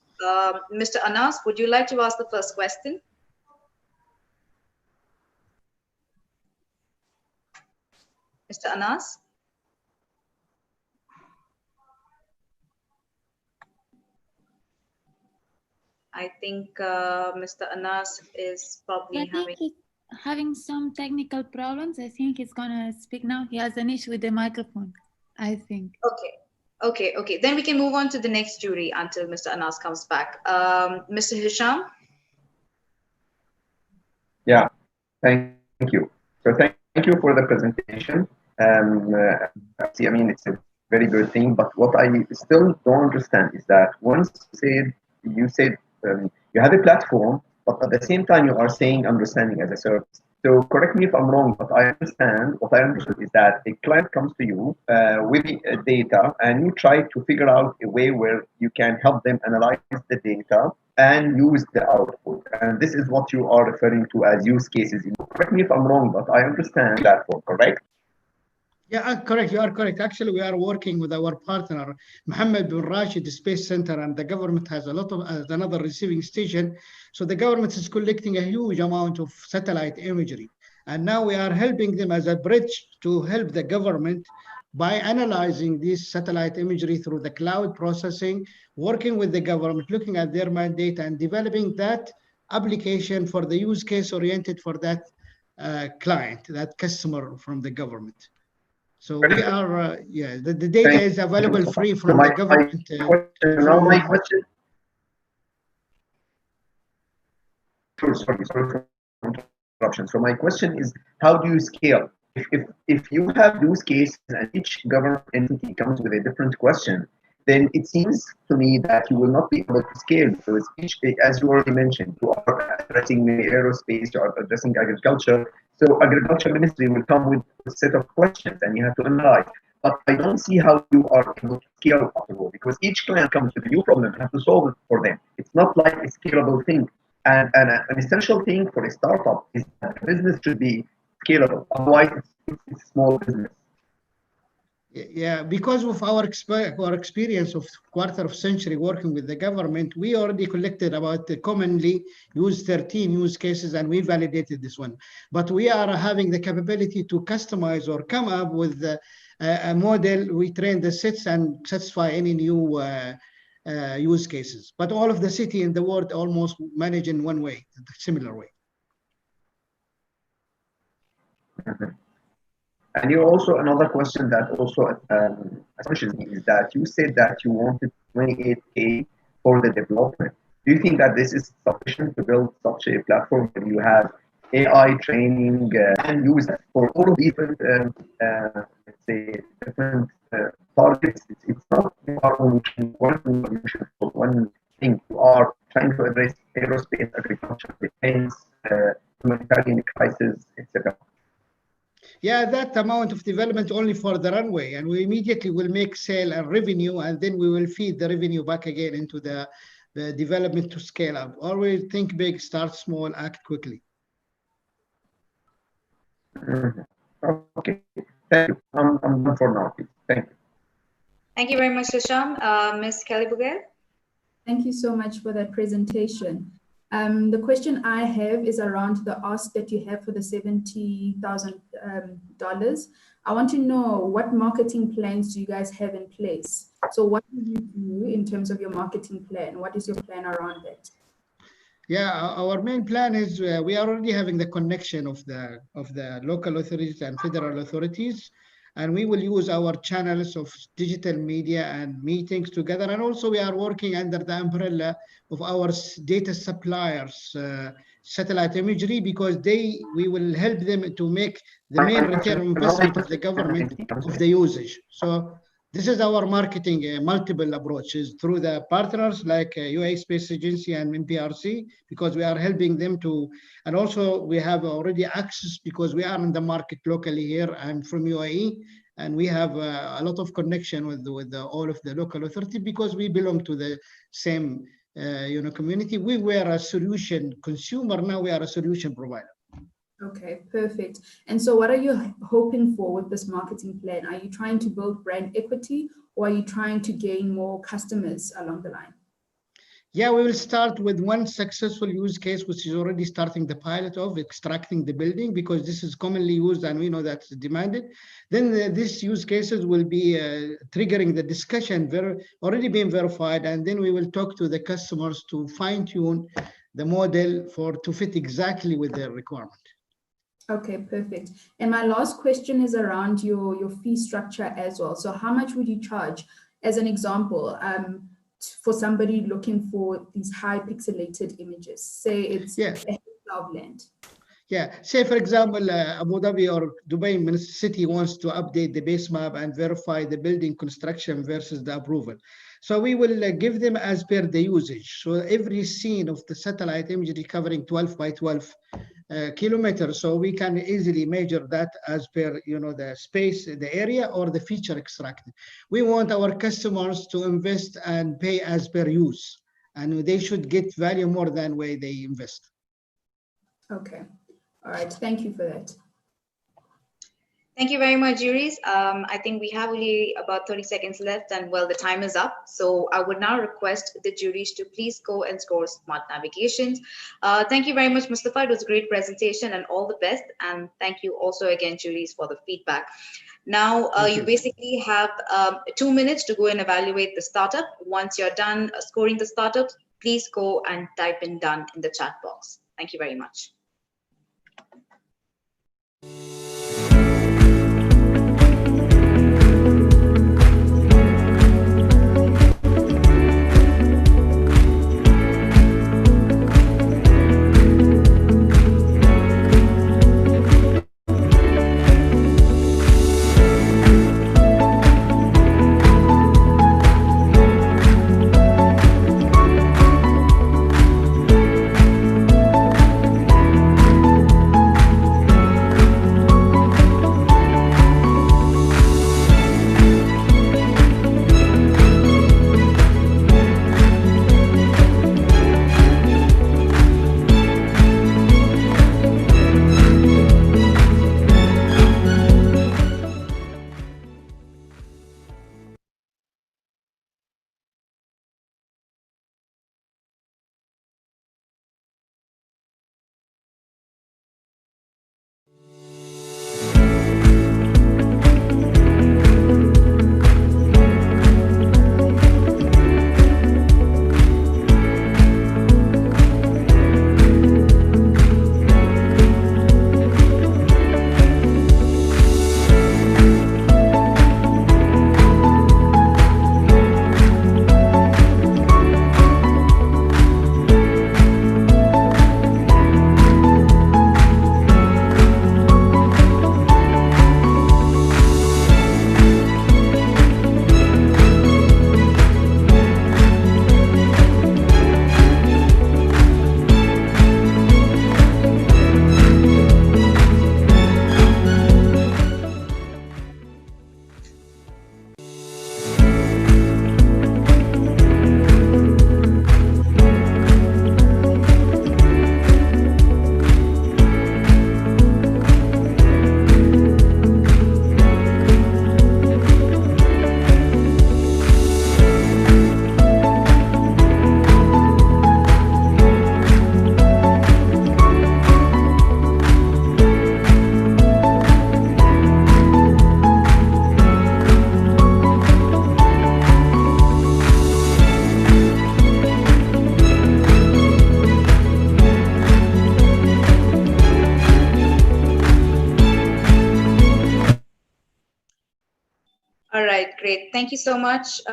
Mr. Anas, would you like to ask the first question? Mr. Anas? I think Mr. Anas is probably having some technical problems. I think he's gonna speak now. He has an issue with the microphone, I think. Okay. Then we can move on to the next jury until Mr. Anas comes back. Mr. Hisham? Yeah, thank you. So thank you for the presentation. I mean, it's a very good thing, but what I still don't understand is that once you said you have a platform, but at the same time you are saying understanding as a service. So correct me if I'm wrong, but what I understood is that a client comes to you with the data, and you try to figure out a way where you can help them analyze the data and use the output. And this is what you are referring to as use cases. Correct me if I'm wrong, but I understand that one, correct? Yeah, correct. You are correct. Actually, we are working with our partner, Mohammed bin Rashid Space Center, and the government has a lot of another receiving station. So the government is collecting a huge amount of satellite imagery. And now we are helping them as a bridge to help the government by analyzing this satellite imagery through the cloud processing, working with the government, looking at their mandate and developing that application for the use case oriented for that client, that customer from the government. So we are, the data is available free from the government. My question. Sorry for interruption. So my question is, how do you scale? If you have use cases and each government entity comes with a different question, then it seems to me that you will not be able to scale, because each, as you already mentioned, you are addressing aerospace, you are addressing agriculture. So agriculture ministry will come with a set of questions and you have to analyze. But I don't see how you are able to scale afterward, because each client comes with a new problem and you have to solve it for them. It's not like a scalable thing. And an essential thing for a startup is that the business should be scalable. Otherwise, it's a small business. Yeah, because of our experience of quarter of century working with the government, we already collected about the commonly used 13 use cases, and we validated this one. But we are having the capability to customize or come up with a model. We train the sets and satisfy any new use cases. But all of the city in the world almost manage in one way, a similar way. Mm-hmm. And you also, another question that also astonishes me is that you said that you wanted 28K for the development. Do you think that this is sufficient to build such a platform where you have AI training and use for all of these different, let's say, different targets? It's not one thing. You are trying to address aerospace, agriculture, defense, humanitarian crisis, etc. Yeah, that amount of development only for the runway, and we immediately will make sale and revenue, and then we will feed the revenue back again into the development to scale up. Always think big, start small, act quickly. Okay, thank you. I'm done for now. Thank you. Thank you very much, Hisham. Ms. Kelly Bugel. Thank you so much for that presentation. The question I have is around the ask that you have for the $70,000. I want to know, what marketing plans do you guys have in place? So what do you do in terms of your marketing plan? What is your plan around that? Yeah, our main plan is we are already having the connection of the local authorities and federal authorities, and we will use our channels of digital media and meetings together. And also we are working under the umbrella of our data suppliers, satellite imagery, because we will help them to make the main return on investment of the government of the usage. So this is our marketing multiple approaches through the partners like UAE Space Agency and MPRC, because we are helping them to, and also we have already access because we are in the market locally here. I'm from UAE, and we have a lot of connection with all of the local authority because we belong to the same community. We were a solution consumer, now we are a solution provider. Okay, perfect. And so what are you hoping for with this marketing plan? Are you trying to build brand equity, or are you trying to gain more customers along the line? Yeah, we will start with one successful use case, which is already starting the pilot of extracting the building, because this is commonly used and we know that's demanded. Then these use cases will be triggering the discussion, already being verified, and then we will talk to the customers to fine tune the model to fit exactly with their requirement. Okay, perfect. And my last question is around your fee structure as well. So how much would you charge, as an example, for somebody looking for these high pixelated images? Say it's a hectare of land. Yeah, say for example, Abu Dhabi or Dubai city wants to update the base map and verify the building construction versus the approval. So we will give them as per the usage. So every scene of the satellite imagery covering 12 by 12 kilometers, so we can easily measure that as per the space, the area, or the feature extracted. We want our customers to invest and pay as per use, and they should get value more than where they invest. Okay, all right, thank you for that. Thank you very much, juries. I think we have only about 30 seconds left, and well, the time is up. So I would now request the juries to please go and score smart navigations. Thank you very much, Mustafa. It was a great presentation and all the best. And thank you also again, juries, for the feedback. Now, you basically have 2 minutes to go and evaluate the startup. Once you're done scoring the startup, please go and type in done in the chat box. Thank you very much. All right, great. Thank you so much,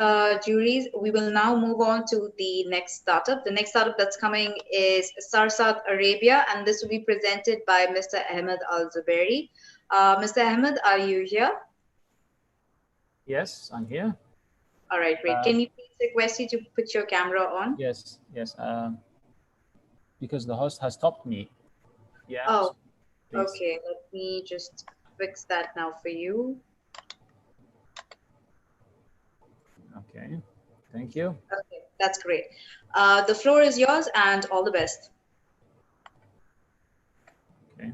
juries. We will now move on to the next startup. The next startup that's coming is Sarsat Arabia, and this will be presented by Mr. Ahmed Al-Zubairi. Mr. Ahmed, are you here? Yes, I'm here. All right, great. Can you please request you to put your camera on? Yes, yes. Because the host has stopped me. Yeah. Oh, please. okay. Let me just fix that now for you. Okay, thank you. Okay, that's great. The floor is yours, and all the best. Okay.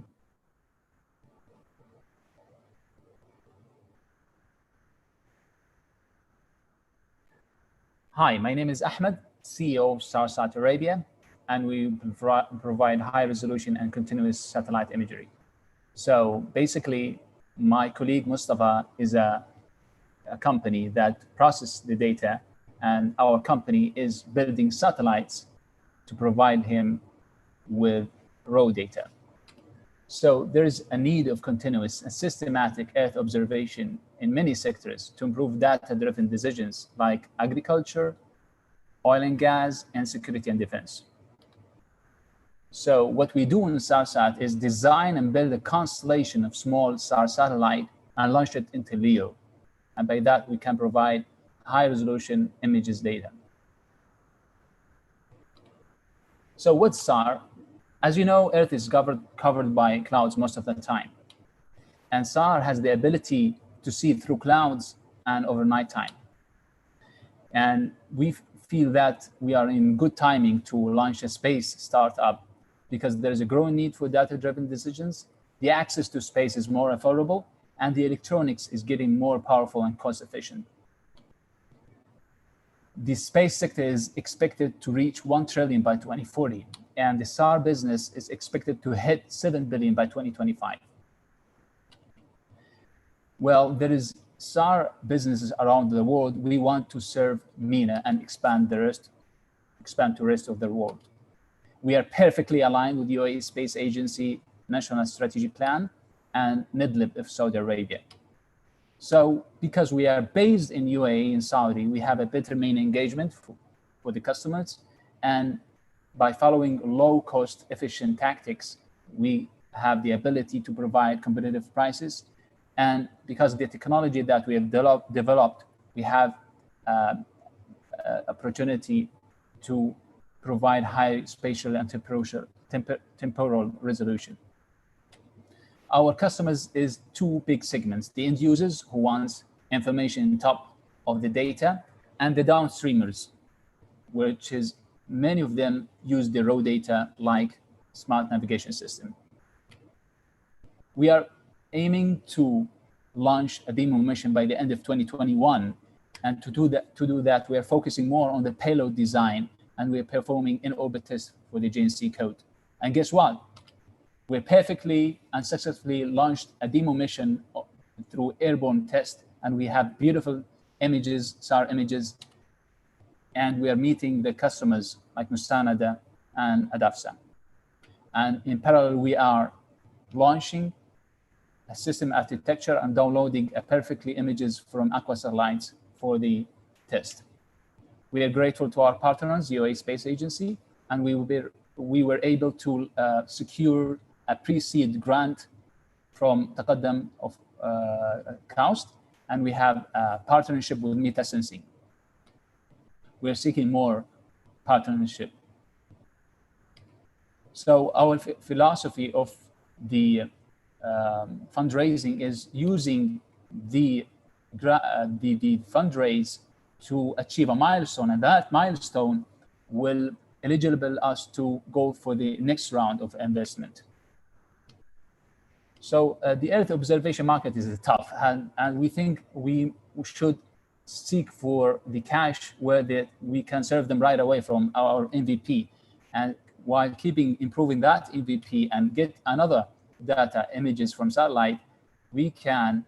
Hi, my name is Ahmed, CEO of Sarsat Arabia, and we provide high resolution and continuous satellite imagery. So basically, my colleague Mustafa is a company that processes the data, and our company is building satellites to provide him with raw data. So there is a need of continuous and systematic Earth observation in many sectors to improve data-driven decisions like agriculture, oil and gas, and security and defense. So what we do in Sarsat is design and build a constellation of small SAR satellite and launch it into LEO. And by that, we can provide high resolution images data. So what's SAR? As you know, Earth is covered by clouds most of the time. And SAR has the ability to see through clouds and overnight time. And we feel that we are in good timing to launch a space startup because there's a growing need for data-driven decisions. The access to space is more affordable, and the electronics is getting more powerful and cost-efficient. The space sector is expected to reach 1 trillion by 2040, and the SAR business is expected to hit 7 billion by 2025. Well, there is SAR businesses around the world. We want to serve MENA and expand to the rest of the world. We are perfectly aligned with UAE Space Agency National Strategy Plan and NIDLIB of Saudi Arabia. So because we are based in UAE in Saudi, we have a better main engagement for the customers. And by following low cost efficient tactics, we have the ability to provide competitive prices. And because of the technology that we have developed, we have opportunity to provide high spatial and temporal resolution. Our customers is two big segments: the end users who wants information on top of the data, and the downstreamers, which is many of them use the raw data like smart navigation system. We are aiming to launch a demo mission by the end of 2021. And to do that, we are focusing more on the payload design, and we're performing in-orbit tests for the JNC code. And guess what? We perfectly and successfully launched a demo mission through airborne test, and we have beautiful images, SAR images, and we are meeting the customers like Mustanada and Adafsa. And in parallel, we are launching a system architecture and downloading a perfectly images from Aqua satellites for the test. We are grateful to our partners, UAE Space Agency, and we were able to secure a pre-seed grant from Taqaddam of KAUST, and we have a partnership with Meta Sensing. We're seeking more partnership. So our philosophy of the fundraising is using the fundraise to achieve a milestone, and that milestone will eligible us to go for the next round of investment. So the Earth observation market is tough, and we think we should seek for the cash where we can serve them right away from our MVP, and while improving that MVP and get another data images from satellite, we can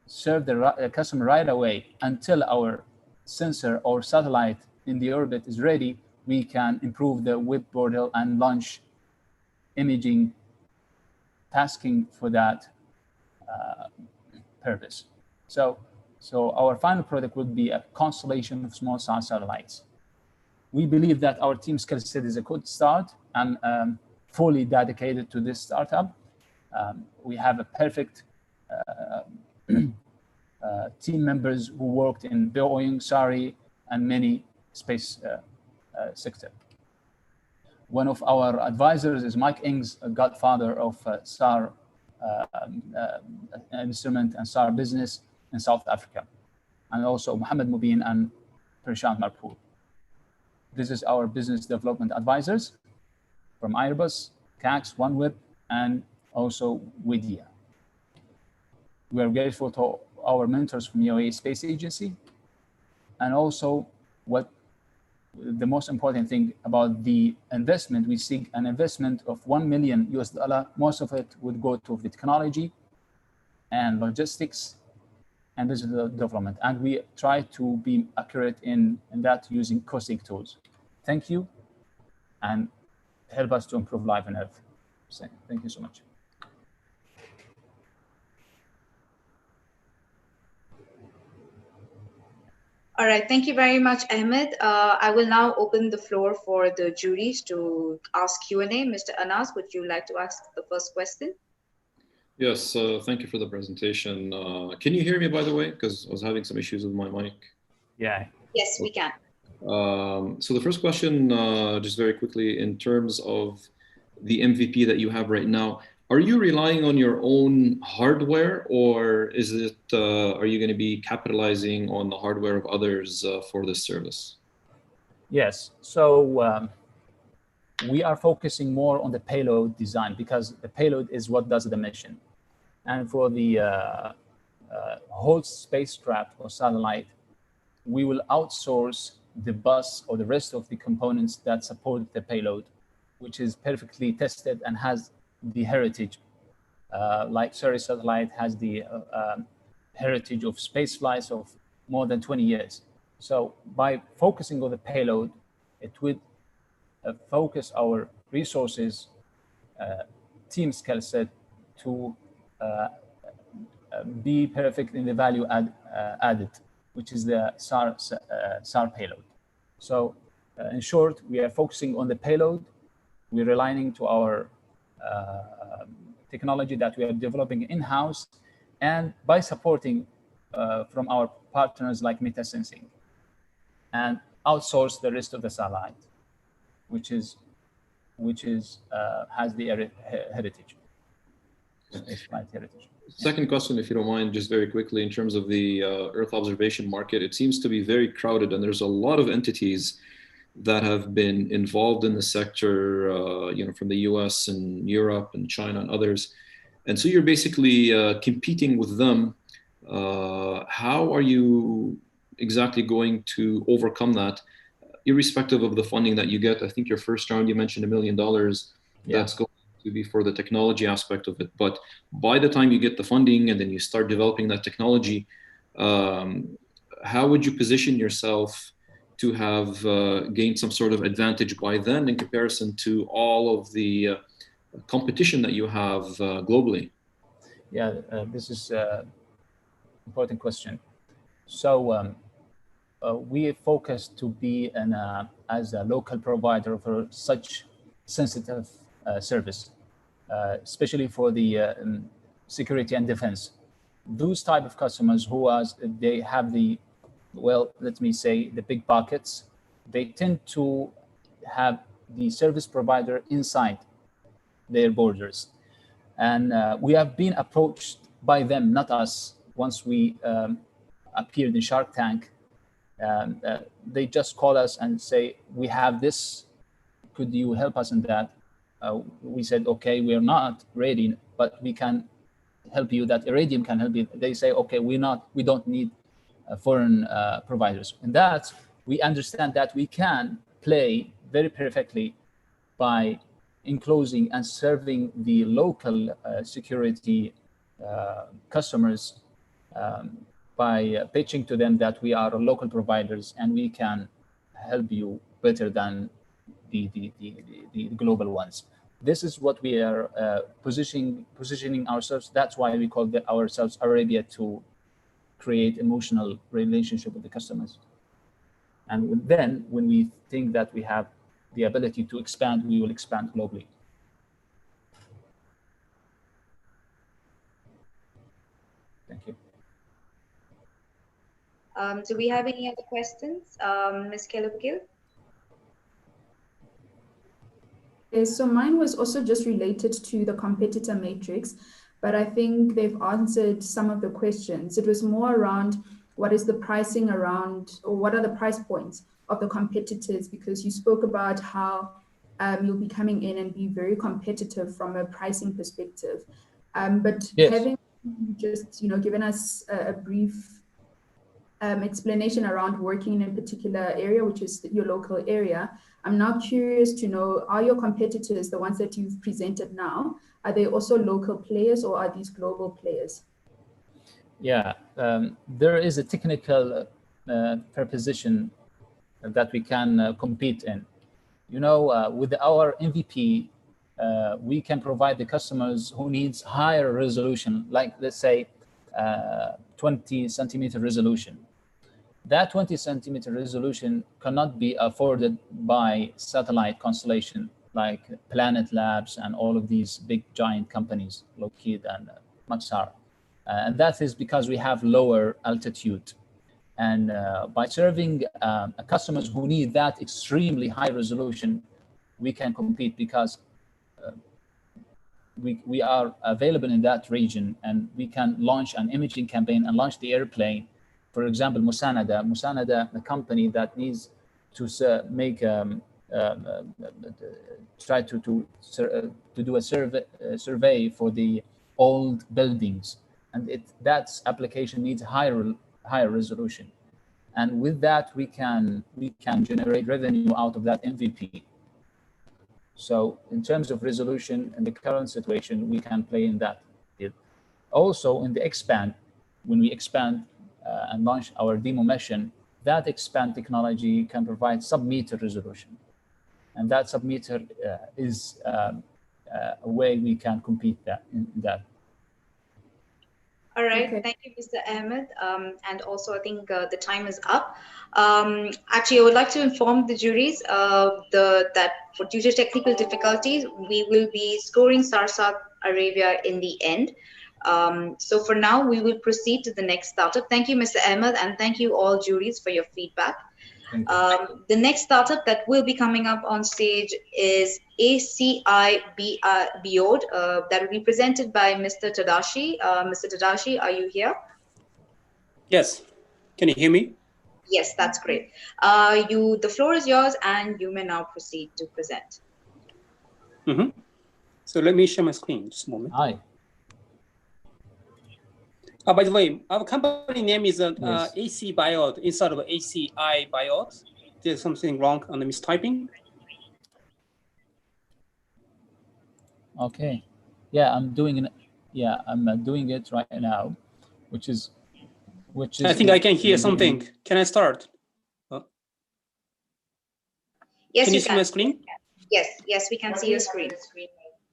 serve the customer right away until our sensor or satellite in the orbit is ready. We can improve the web portal and launch imaging tasking for that purpose. So So our final product would be a constellation of small SAR satellites. We believe that our team skill set is a good start and fully dedicated to this startup. We have a perfect team members who worked in Boeing, SARI, and many space sector. One of our advisors is Mike Ings, a godfather of SAR instrument and SAR business in South Africa, and also Mohammed Mubin and Prashant Marpoor. This is our business development advisors from Airbus, CAX, OneWeb, and also WIDIA. We are grateful to our mentors from UAE Space Agency, and also what the most important thing about the investment, we seek an investment of $1 million US. Most of it would go to the technology and logistics and digital development. And we try to be accurate in that using costing tools. Thank you, and help us to improve life on Earth. Thank you so much. All right, thank you very much, Ahmed. I will now open the floor for the juries to ask Q&A. Mr. Anas, would you like to ask the first question? Yes, thank you for the presentation. Can you hear me, by the way? Because I was having some issues with my mic. Yeah. Yes, we can. So the first question, just very quickly, in terms of the MVP that you have right now, are you relying on your own hardware, or is it, are you going to be capitalizing on the hardware of others for this service? Yes, so we are focusing more on the payload design, because the payload is what does the mission. And for the host spacecraft or satellite, we will outsource the bus or the rest of the components that support the payload, which is perfectly tested and has the heritage. Like SARI satellite has the heritage of space flights of more than 20 years. So by focusing on the payload, it would focus our resources, team skill set to be perfect in the value added, which is the SAR payload. So in short, we are focusing on the payload. We're relying to our technology that we are developing in-house, and by supporting from our partners like Meta Sensing, and outsource the rest of the satellite, which has the heritage, space flight heritage. Second question, if you don't mind, just very quickly, in terms of the Earth observation market, it seems to be very crowded, and there's a lot of entities that have been involved in the sector, you know, from the US and Europe and China and others. And so you're basically competing with them. How are you exactly going to overcome that, irrespective of the funding that you get? I think your first round, you mentioned $1 million. Yeah. That's going to be for the technology aspect of it. But by the time you get the funding and then you start developing that technology, how would you position yourself to have gained some sort of advantage by then in comparison to all of the competition that you have globally? Yeah, this is an important question. So we focus to be as a local provider for such sensitive service, especially for the security and defense. Those type of customers who they have the, well, let me say, the big pockets, they tend to have the service provider inside their borders. And we have been approached by them, not us. Once we appeared in Shark Tank, they just call us and say, we have this, could you help us in that? We said, okay, we're not ready, but we can help you, that Iridium can help you. They say, okay, we don't need foreign providers. And that, we understand that we can play very perfectly by enclosing and serving the local security customers by pitching to them that we are local providers and we can help you better than the global ones. This is what we are positioning ourselves. That's why we call ourselves Arabia to create emotional relationship with the customers. And then when we think that we have the ability to expand, we will expand globally. Thank you. Do we have any other questions? Ms. Kelabgil? Yes, so mine was also just related to the competitor matrix, but I think they've answered some of the questions. It was more around what is the pricing around, or what are the price points of the competitors, because you spoke about how you'll be coming in and be very competitive from a pricing perspective. But yes. Having just, given us a brief explanation around working in a particular area, which is your local area, I'm now curious to know, are your competitors, the ones that you've presented now, are they also local players or are these global players? Yeah, there is a technical proposition that we can compete in. With our MVP, we can provide the customers who needs higher resolution, like let's say 20 centimeter resolution. That 20 centimeter resolution cannot be afforded by satellite constellation like Planet Labs and all of these big giant companies, Lockheed and Maxar. And that is because we have lower altitude. And by serving customers who need that extremely high resolution, we can compete because we are available in that region, and we can launch an imaging campaign and launch the airplane. For example, Musanada, the company that needs to make try to do a survey for the old buildings, and that application needs higher resolution, and with that we can generate revenue out of that MVP. So in terms of resolution in the current situation, we can play in that field. Also in the expand, when we expand and launch our demo mission, that expand technology can provide sub-meter resolution. And that sub-meter is a way we can compete in that. All right, okay. Thank you, Mr. Ahmed. And also, I think the time is up. Actually, I would like to inform the juries that due to technical difficulties, we will be scoring Sarsat Arabia in the end. So for now, we will proceed to the next startup. Thank you, Mr. Ahmed, and thank you all juries for your feedback. The next startup that will be coming up on stage is ACI Biod, that will be presented by Mr. Tadashi. Mr. Tadashi, are you here? Yes. Can you hear me? Yes, that's great. The floor is yours, and you may now proceed to present. So let me share my screen just a moment. Hi. By the way, our company name is AC Biod instead of ACI Biod. There's something wrong on the mistyping. Okay. Yeah, I'm doing it. Yeah, I'm doing it right now, which is. I think I can hear something. Can I start? Yes, can you see my screen? Yes, we can see your screen.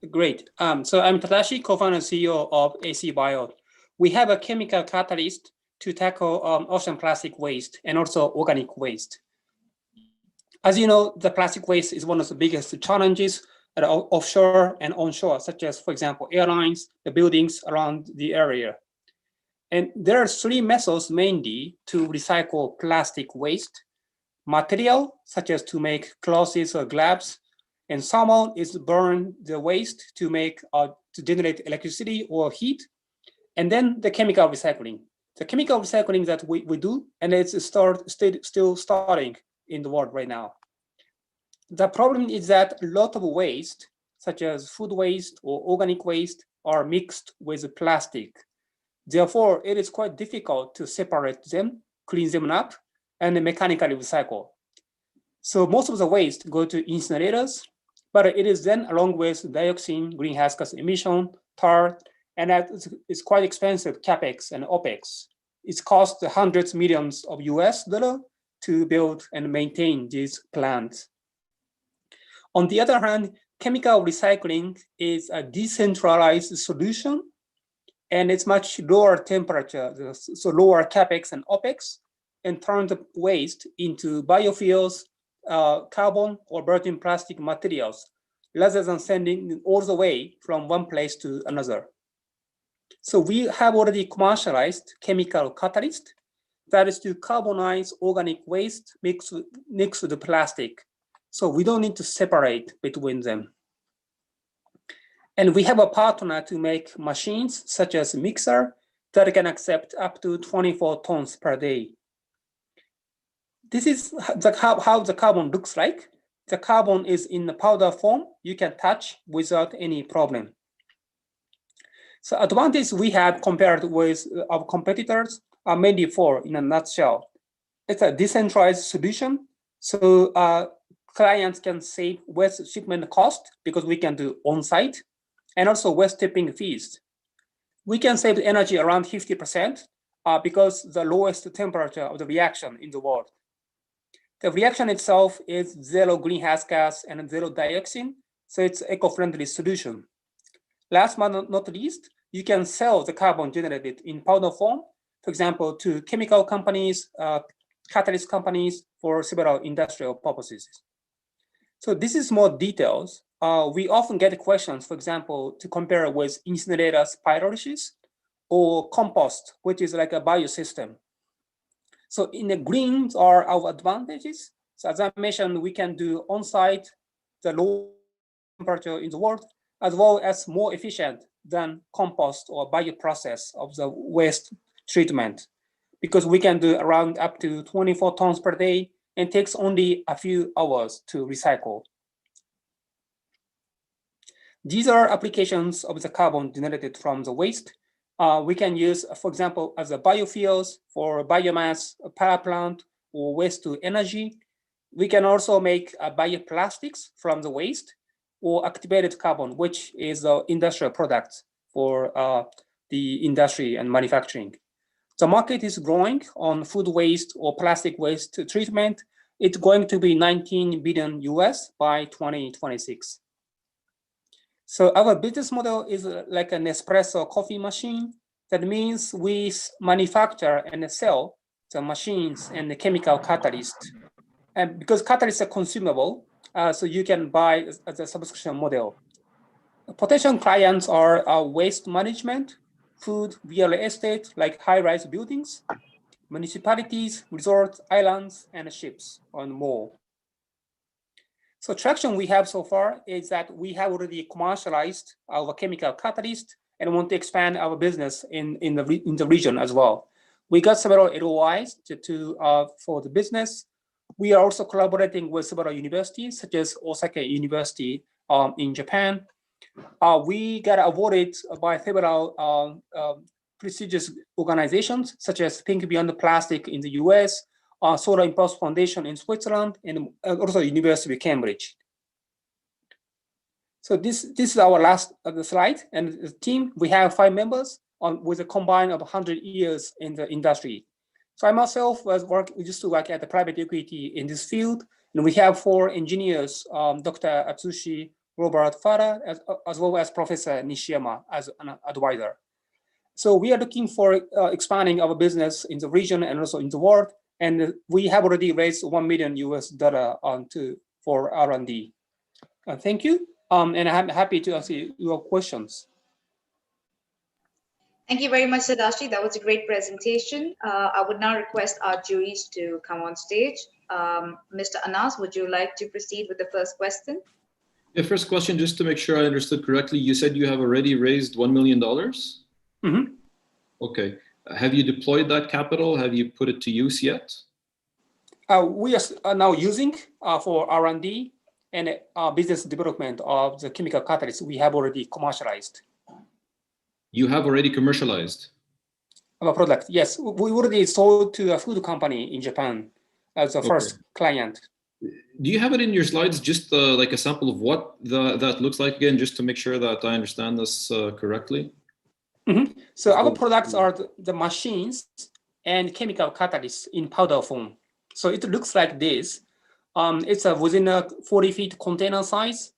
Great. So I'm Tadashi, co-founder and CEO of AC Biod. We have a chemical catalyst to tackle ocean plastic waste and also organic waste. As you know, the plastic waste is one of the biggest challenges at offshore and onshore, such as, for example, airlines, the buildings around the area. And there are three methods mainly to recycle plastic waste. Material, such as to make clothes or gloves, and thermal is burn the waste to generate electricity or heat. And then the chemical recycling. The chemical recycling that we do, and it's still starting in the world right now. The problem is that a lot of waste, such as food waste or organic waste, are mixed with plastic. Therefore, it is quite difficult to separate them, clean them up, and mechanically recycle. So most of the waste go to incinerators, but it is then along with dioxin, greenhouse gas emission, tar, and that is quite expensive, CapEx and OpEx. It's cost hundreds of millions of US dollars to build and maintain these plants. On the other hand, chemical recycling is a decentralized solution. and it's much lower temperature, so lower capex and opex, and turn the waste into biofuels, carbon or virgin plastic materials, rather than sending it all the way from one place to another. So we have already commercialized chemical catalyst that is to carbonize organic waste mixed with the plastic. So we don't need to separate between them. And we have a partner to make machines such as mixer that can accept up to 24 tons per day. This is how the carbon looks like. The carbon is in the powder form. You can touch without any problem. So advantage we have compared with our competitors are mainly four in a nutshell. It's a decentralized solution. So clients can save waste shipment cost because we can do on-site, and also waste tipping fees. We can save energy around 50% because the lowest temperature of the reaction in the world. The reaction itself is zero greenhouse gas and zero dioxin, so it's an eco-friendly solution. Last but not least, you can sell the carbon generated in powder form, for example, to chemical companies, catalyst companies for several industrial purposes. So this is more details. We often get questions, for example, to compare with incinerators pyrolysis or compost, which is like a biosystem. So in the greens are our advantages. So as I mentioned, we can do on-site, the low temperature in the world, as well as more efficient than compost or bioprocess of the waste treatment, because we can do around up to 24 tons per day and takes only a few hours to recycle. These are applications of the carbon generated from the waste. We can use, for example, as a biofuels for biomass, a power plant, or waste to energy. We can also make bioplastics from the waste, or activated carbon, which is the industrial product for the industry and manufacturing. The market is growing on food waste or plastic waste treatment. It's going to be 19 billion US by 2026. So our business model is like an espresso coffee machine. That means we manufacture and sell the machines and the chemical catalyst. And because catalysts are consumable, so you can buy as a subscription model. Potential clients are waste management, food, real estate, like high-rise buildings, municipalities, resorts, islands, and ships, and more. So traction we have so far is that we have already commercialized our chemical catalyst and want to expand our business in the region as well. We got several LOIs for the business. We are also collaborating with several universities, such as Osaka University in Japan. We got awarded by several prestigious organizations, such as Think Beyond the Plastic in the US, Solar Impulse Foundation in Switzerland, and also University of Cambridge. So this is our last slide, and the team, we have 5 members with a combined of 100 years in the industry. So I myself used to work at the private equity in this field, and we have 4 engineers, Dr. Atsushi, Robert Farah, as well as Professor Nishiyama as an advisor. So we are looking for expanding our business in the region and also in the world, and we have already raised $1 million US for R&D. Thank you, and I'm happy to answer your questions. Thank you very much, Tadashi. That was a great presentation. I would now request our juries to come on stage. Mr. Anas, would you like to proceed with the first question? The first question, just to make sure I understood correctly, you said you have already raised $1 million? Mm-hmm. Okay. Have you deployed that capital? Have you put it to use yet? We are now using for R&D and business development of the chemical catalyst we have already commercialized. You have already commercialized? Our product, yes. We already sold to a food company in Japan as the first client. Do you have it in your slides, just like a sample of what that looks like again, just to make sure that I understand this correctly? Mm-hmm. So our products are the machines and chemical catalysts in powder form. So it looks like this. It's within a 40 feet container size,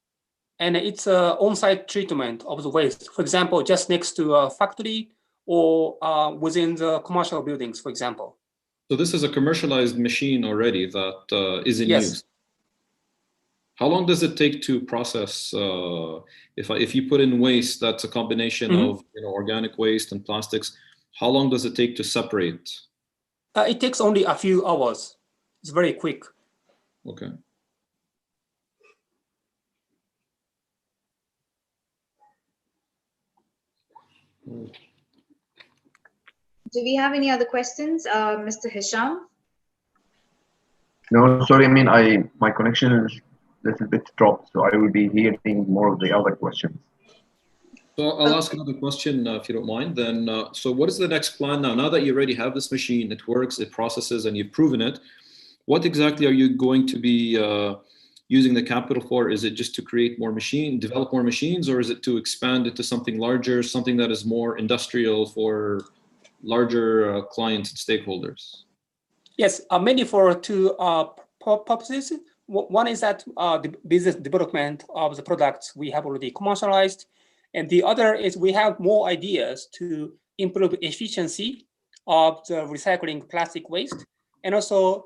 and it's an on-site treatment of the waste. For example, just next to a factory or within the commercial buildings, for example. So this is a commercialized machine already that is in use. How long does it take to process? If you put in waste, that's a combination of organic waste and plastics. How long does it take to separate? It takes only a few hours. It's very quick. Okay. Do we have any other questions, Mr. Hisham? No, sorry. I mean, my connection is a little bit dropped, so I will be hearing more of the other questions. So I'll ask another question if you don't mind. Then, so what is the next plan now? Now that you already have this machine, it works, it processes, and you've proven it. What exactly are you going to be using the capital for? Is it just to create more develop more machines, or is it to expand it to something larger, something that is more industrial for larger clients and stakeholders? Yes, mainly for two purposes. One is that the business development of the products we have already commercialized. And the other is we have more ideas to improve efficiency of the recycling plastic waste, and also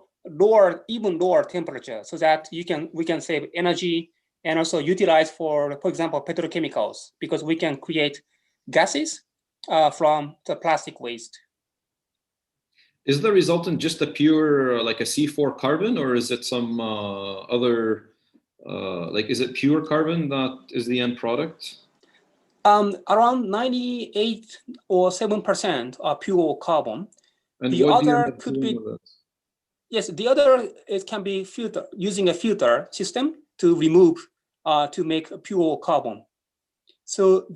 even lower temperature, so that we can save energy and also utilize for example, petrochemicals, because we can create gases from the plastic waste. Is the resultant just a pure, like a C4 carbon, or is it some other, is it pure carbon that is the end product? Around 98 or 7% are pure carbon. And the what other could be, yes, the other it can be filter using a filter system to remove, to make pure carbon. So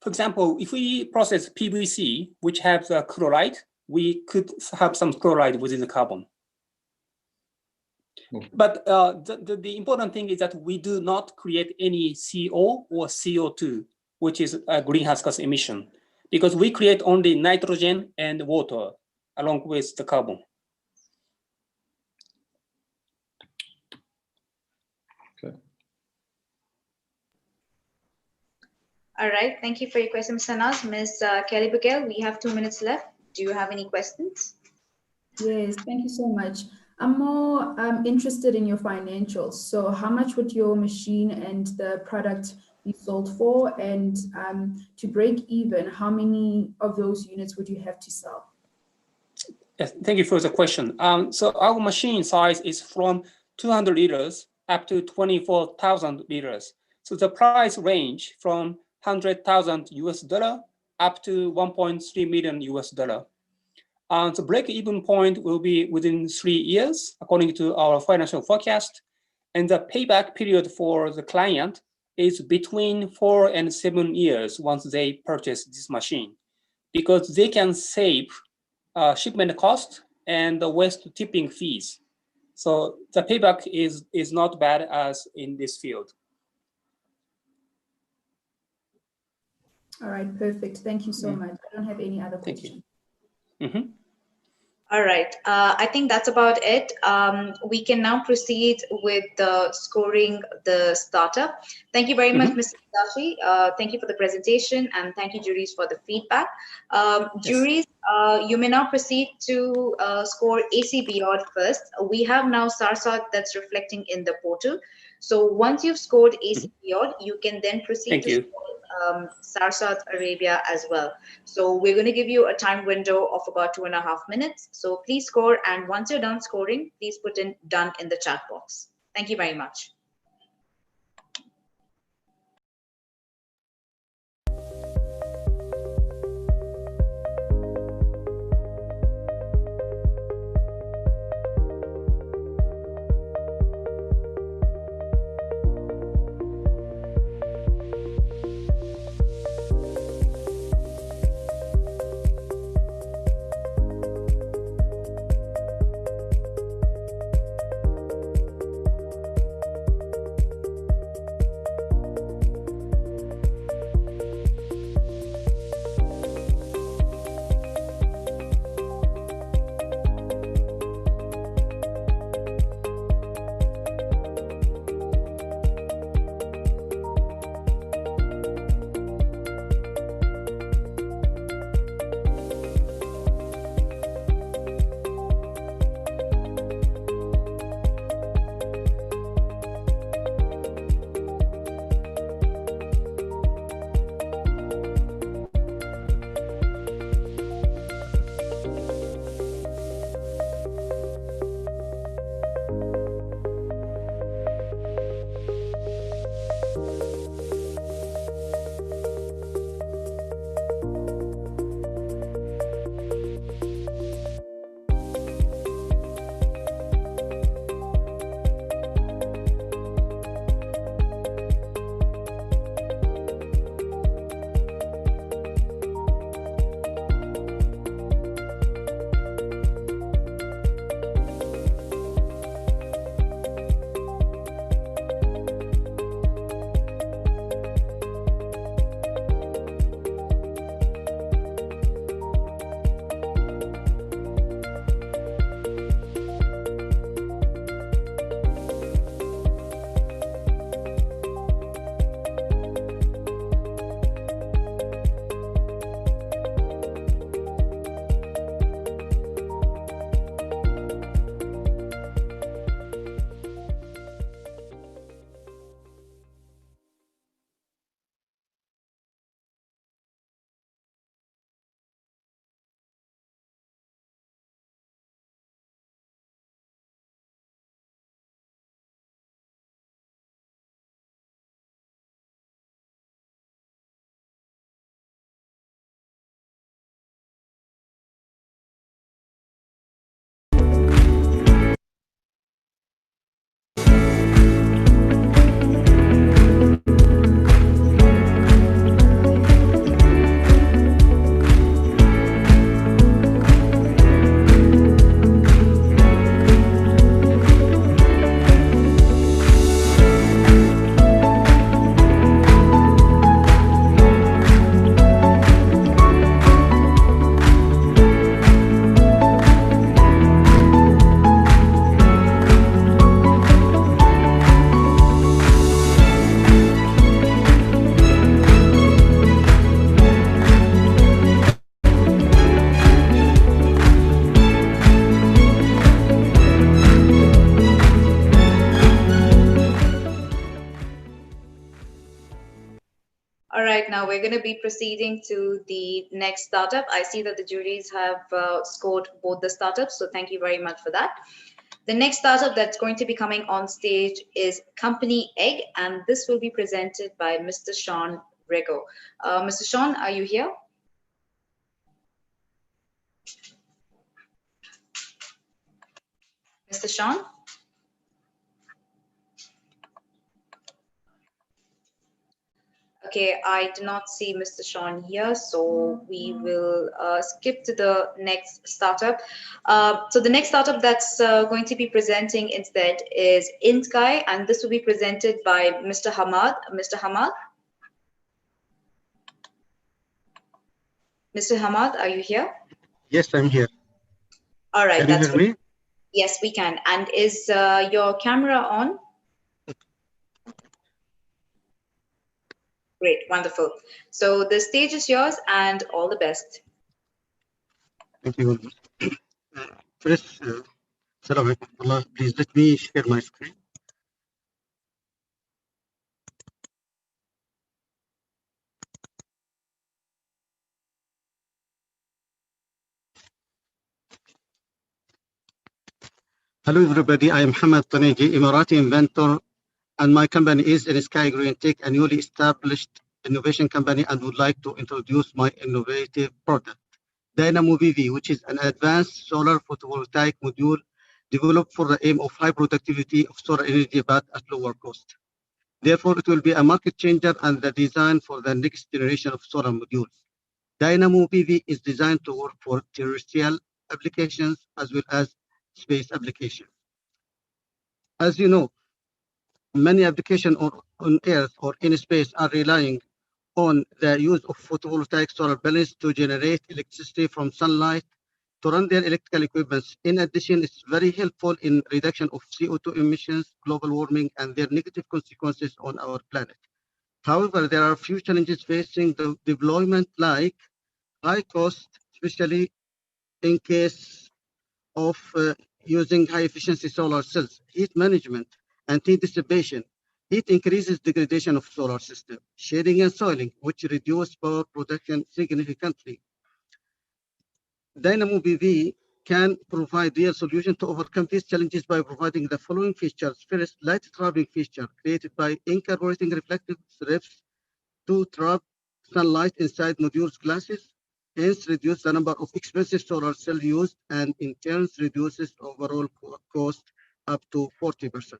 for example, if we process PVC, which has a chloride, we could have some chloride within the carbon. Okay. But the important thing is that we do not create any CO or CO2, which is a greenhouse gas emission, because we create only nitrogen and water along with the carbon. Okay. All right, thank you for your question, Mr. Nas. Ms. Kelly Bugel, we have 2 minutes left. Do you have any questions? Yes, thank you so much. I'm more interested in your financials. So how much would your machine and the product be sold for? And to break even, how many of those units would you have to sell? Yes, thank you for the question. So our machine size is from 200 liters up to 24,000 liters. So the price range from $100,000 US up to 1.3 million US dollar. The break-even point will be within 3 years, according to our financial forecast. And the payback period for the client is between 4 and 7 years once they purchase this machine, because they can save shipment cost and the waste tipping fees. So the payback is not bad as in this field. All right, perfect. Thank you so much. I don't have any other questions. Mm-hmm. All right, I think that's about it. We can now proceed with scoring the starter. Thank you very much, Mr. Dashi. Thank you for the presentation, and thank you, juries, for the feedback. Juries, you may now proceed to score AC Beyond first. We have now SARSAT that's reflecting in the portal. So once you've scored AC Beyond, you can then proceed to score SARSAT Arabia as well. So we're going to give you a time window of about 2.5 minutes. So please score, and once you're done scoring, please put in done in the chat box. Thank you very much. now we're going to be proceeding to the next startup. I see that the juries have scored both the startups, so thank you very much for that. The next startup that's going to be coming on stage is Company Egg, and this will be presented by Mr. Sean Rego. Mr. Sean, are you here? Mr. Sean? Okay, I do not see Mr. Sean here, so we will skip to the next startup. So the next startup that's going to be presenting instead is IntGuy, and this will be presented by Mr. Hamad. Mr. Hamad? Mr. Hamad, are you here? Yes, I'm here. All right. Can you hear me? Yes, we can. And is your camera on? Great, wonderful. So the stage is yours, and all the best. Thank you. First, Salam alaikum. Please let me share my screen. Hello, everybody. I am Hamad Taneji, Emirati inventor, and my company is in Sky Green Tech, a newly established innovation company, and would like to introduce my innovative product, Dynamo PV, which is an advanced solar photovoltaic module developed for the aim of high productivity of solar energy but at lower cost. Therefore, it will be a market changer and the design for the next generation of solar modules. Dynamo PV is designed to work for terrestrial applications as well as space applications. As you know, many applications on Earth or in space are relying on the use of photovoltaic solar panels to generate electricity from sunlight to run their electrical equipments. In addition, it's very helpful in reduction of CO2 emissions, global warming, and their negative consequences on our planet. However, there are a few challenges facing the deployment, like high cost, especially in case of using high efficiency solar cells, heat management, and heat dissipation. Heat increases degradation of solar system, shading and soiling, which reduce power production significantly. Dynamo PV can provide real solution to overcome these challenges by providing the following features. First, light trapping feature created by incorporating reflective strips to trap sunlight inside modules glasses, hence reduce the number of expensive solar cells used and in turn reduces overall cost up to 40%.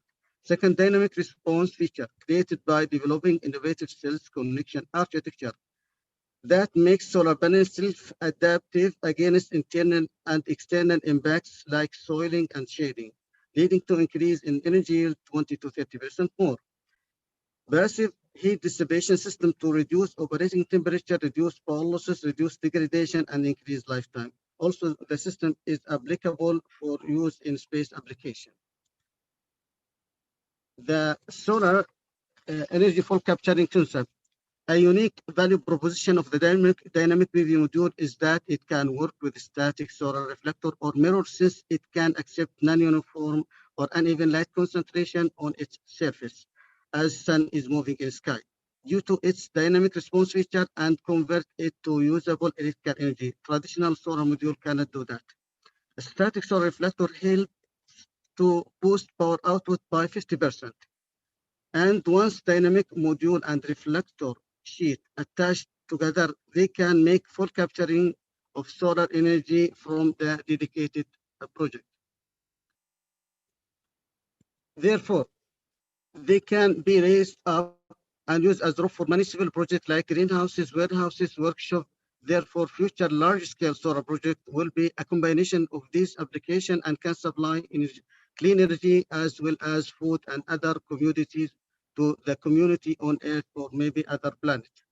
Second, dynamic response feature created by developing innovative cells connection architecture that makes solar panels self-adaptive against internal and external impacts like soiling and shading, leading to increase in energy yield 20 to 30% more. Passive heat dissipation system to reduce operating temperature, reduce power losses, reduce degradation, and increase lifetime. Also, the system is applicable for use in space application. The solar energy for capturing concept. A unique value proposition of the dynamic PV module is that it can work with static solar reflector or mirror, since it can accept non-uniform or uneven light concentration on its surface as sun is moving in sky, due to its dynamic response feature, and convert it to usable electrical energy. Traditional solar module cannot do that. A static solar reflector helps to boost power output by 50%. And once dynamic module and reflector sheet attached together, they can make full capturing of solar energy from the dedicated project. Therefore, they can be raised up and used as roof for municipal projects like greenhouses, warehouses, workshops. Therefore, future large-scale solar projects will be a combination of these applications and can supply energy, clean energy as well as food and other commodities to the community on Earth or maybe other planets.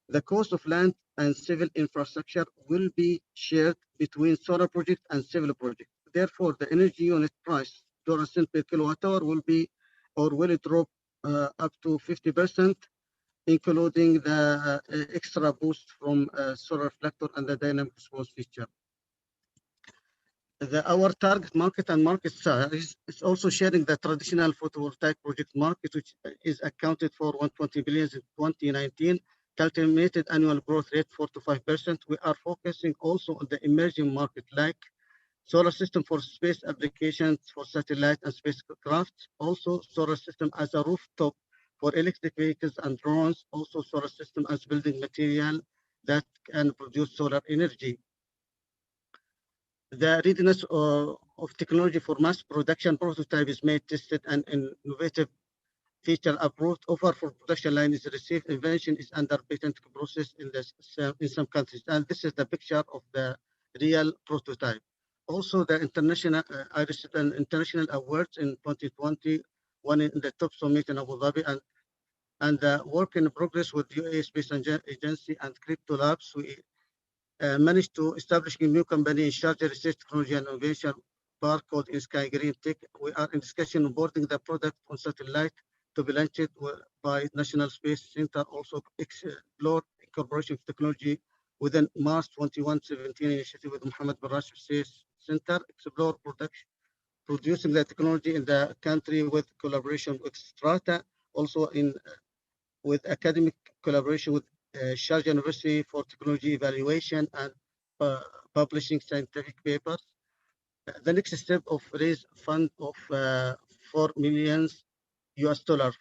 The cost of land and civil infrastructure will be shared between solar project and civil project. Therefore, the energy unit price, $0 per kilowatt hour, will be or will drop up to 50%, including the extra boost from solar reflector and the dynamic response feature. Our target market and market size is also sharing the traditional photovoltaic project market, which is accounted for 120 billion in 2019. calculated annual growth rate 4 to 5%. We are focusing also on the emerging market like solar system for space applications for satellite and spacecraft. Also solar system as a rooftop for electric vehicles and drones. Also solar system as building material that can produce solar energy. The readiness of technology for mass production prototype is made, tested, and innovative feature approved. Offer for production line is received. Invention is under patent process in some countries. And this is the picture of the real prototype. Also, the international I received an international awards in 2020, one in the top summit in Abu Dhabi, and the work in progress with UAE Space Agency and Crypto Labs. We managed to establish a new company in Sharjah Research Technology and Innovation Park called Sky Green Tech. We are in discussion on boarding the product on satellite to be launched by National Space Center. Also explore incorporation of technology within March 2117 initiative with Mohammed bin Rashid Space Center. Explore producing the technology in the country with collaboration with Strata. Also with academic collaboration with Sharjah University for technology evaluation and publishing scientific papers. The next step of raise fund of $4 million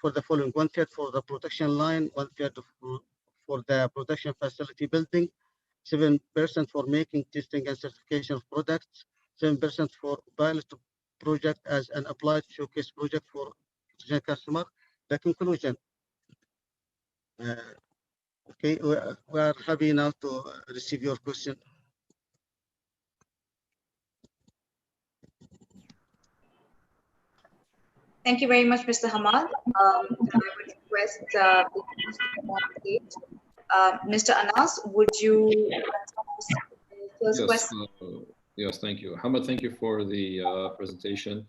for the following: 1/3 for the production line, 1/3 for the production facility building, 7% for making, testing, and certification of products, 7% for pilot project as an applied showcase project for customer. The conclusion. Okay, we are happy now to receive your question. Thank you very much, Mr. Hamad. I would request Mr. Anas, would you first question? Yes, thank you. Hamad, thank you for the presentation.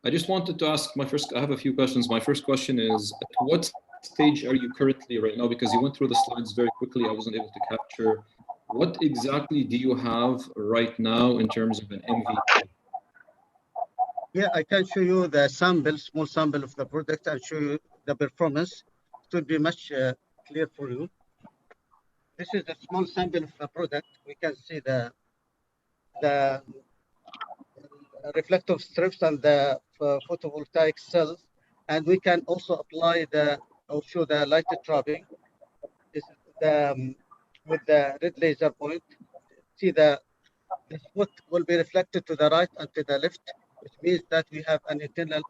I just wanted to ask I have a few questions. My first question is, at what stage are you currently right now? Because you went through the slides very quickly, I wasn't able to capture. What exactly do you have right now in terms of an MVP? Yeah, I can show you the sample, small sample of the product, and show you the performance. It will be much clear for you. This is a small sample of the product. We can see the reflective strips and the photovoltaic cells, and we can also apply I'll show the lighted trapping. This is with the red laser point. See the spot will be reflected to the right and to the left, which means that we have an internal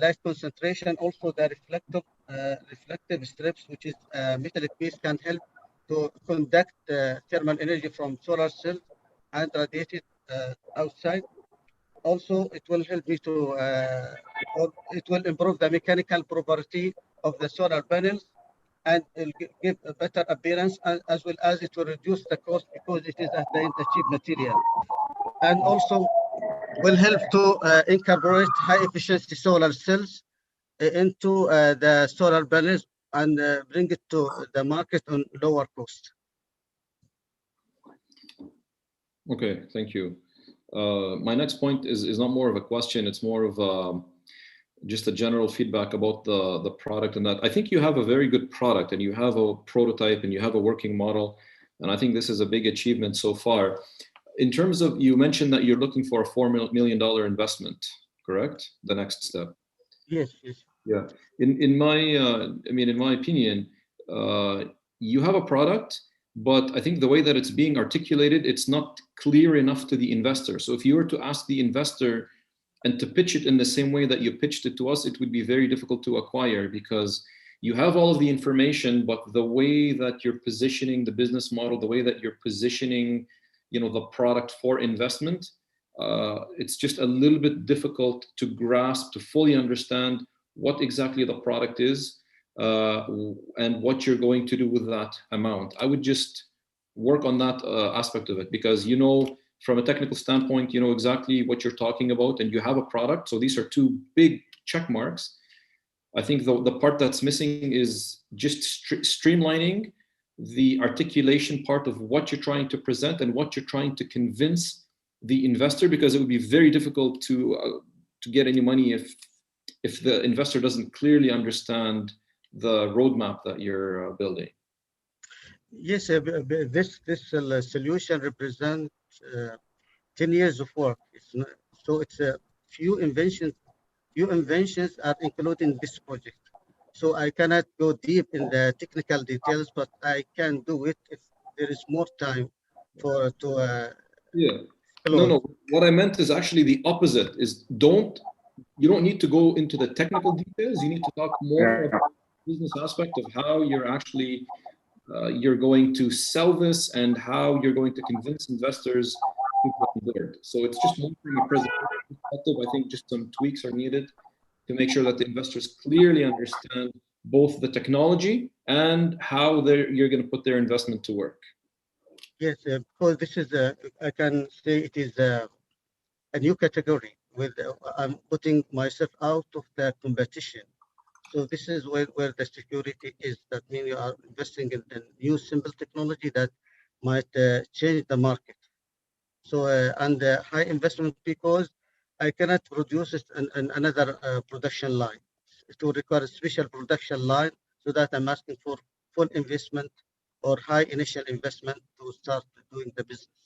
light concentration. Also the reflective strips, which is metallic piece, can help to conduct thermal energy from solar cells and radiate it outside. Also, it will help me to, it will improve the mechanical property of the solar panels, and it will give a better appearance, as well as it will reduce the cost because it is at the end a cheap material. And also will help to incorporate high efficiency solar cells into the solar panels and bring it to the market on lower cost. Okay, thank you. My next point is not more of a question, it's more of just a general feedback about the product, and that I think you have a very good product and you have a prototype and you have a working model, and I think this is a big achievement so far. In terms of, you mentioned that you're looking for a $4 million investment, correct? The next step. Yes, yes. Yeah. In my in my opinion, you have a product, but I think the way that it's being articulated, it's not clear enough to the investor. So if you were to ask the investor and to pitch it in the same way that you pitched it to us, it would be very difficult to acquire, because you have all of the information, but the way that you're positioning the business model, the way that you're positioning, the product for investment, it's just a little bit difficult to grasp, to fully understand what exactly the product is and what you're going to do with that amount. I would just work on that aspect of it, because from a technical standpoint, you know exactly what you're talking about and you have a product. So these are two big check marks. I think the part that's missing is just streamlining the articulation part of what you're trying to present and what you're trying to convince the investor, because it would be very difficult to get any money if the investor doesn't clearly understand the roadmap that you're building. Yes, this solution represents 10 years of work. It's not, so it's a few inventions are included in this project. So I cannot go deep in the technical details, but I can do it if there is more time to Yeah. explore. No. What I meant is actually the opposite. You don't need to go into the technical details. You need to talk more about the business aspect of how you're actually you're going to sell this and how you're going to convince investors to come on board. So it's just more from a presentation perspective. I think just some tweaks are needed to make sure that the investors clearly understand both the technology and how you're going to put their investment to work. Yes, because this is I can say it is a new category. With I'm putting myself out of the competition. So this is where the security is. That means you are investing in new simple technology that might change the market. So and high investment because I cannot produce it in another production line. It will require a special production line, so that I'm asking for full investment or high initial investment to start doing the business.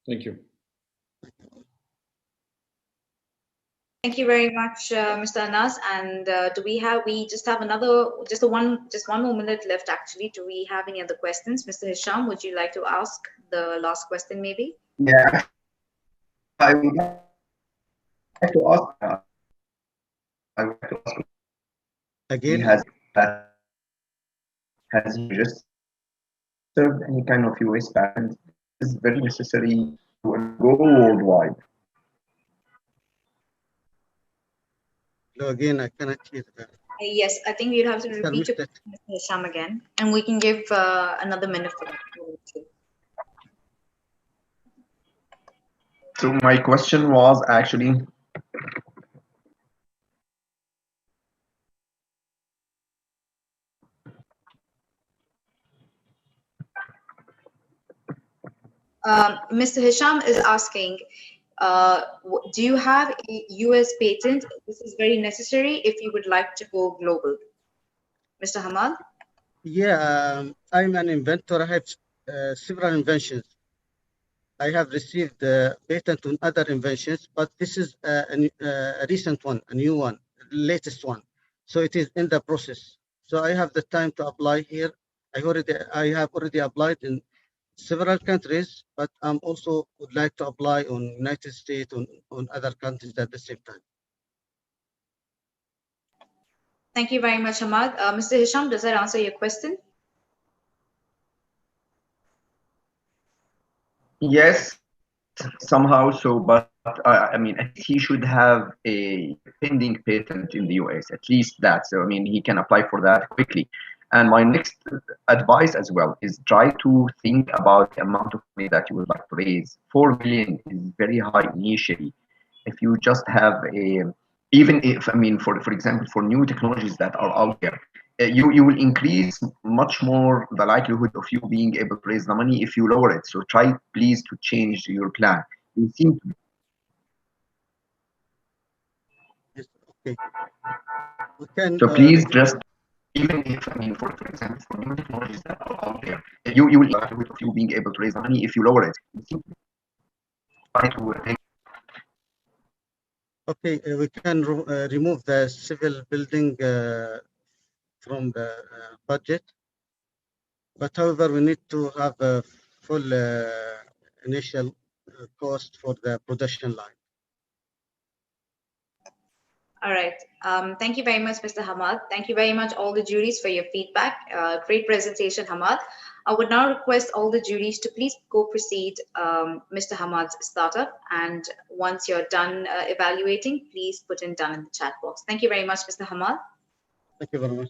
Thank you. Thank you very much, Mr. Anas. And we just have one more minute left actually. Do we have any other questions? Mr. Hisham, would you like to ask the last question maybe? Yeah, I would like to ask. I would like to ask again. Has he just served any kind of US patent? Is very necessary to go worldwide. No, again, I cannot hear that. Yes, I think we'll have to repeat your question, Mr. Hisham, again, and we can give another minute for that. So my question was actually, Mr. Hisham is asking, do you have a US patent? This is very necessary if you would like to go global. Mr. Hamad? Yeah, I'm an inventor. I have several inventions. I have received a patent on other inventions, but this is a recent one, a new one, latest one. So it is in the process. So I have the time to apply here. I have already applied in several countries, but I'm also would like to apply on United States, on other countries at the same time. Thank you very much, Hamad. Mr. Hisham, does that answer your question? yes, somehow so, but I mean, he should have a pending patent in the US, at least that. So I mean, he can apply for that quickly. And my next advice as well is try to think about the amount of money that you would like to raise. 4 million is very high initially. If you just have even if, I mean, for example, for new technologies that are out there, you will increase much more the likelihood of you being able to raise the money if you lower it. So try please to change your plan. You seem to Yes, okay. We can, so please just, even if, I mean, for example, for new technologies that are out there, you will likelihood of you being able to raise the money if you lower it. Try to okay, we can remove the civil building from the budget, but however, we need to have a full initial cost for the production line. All right. Thank you very much, Mr. Hamad. Thank you very much, all the juries, for your feedback. Great presentation, Hamad. I would now request all the juries to please go proceed Mr. Hamad's startup. And once you're done evaluating, please put in done in the chat box. Thank you very much, Mr. Hamad. Thank you very much.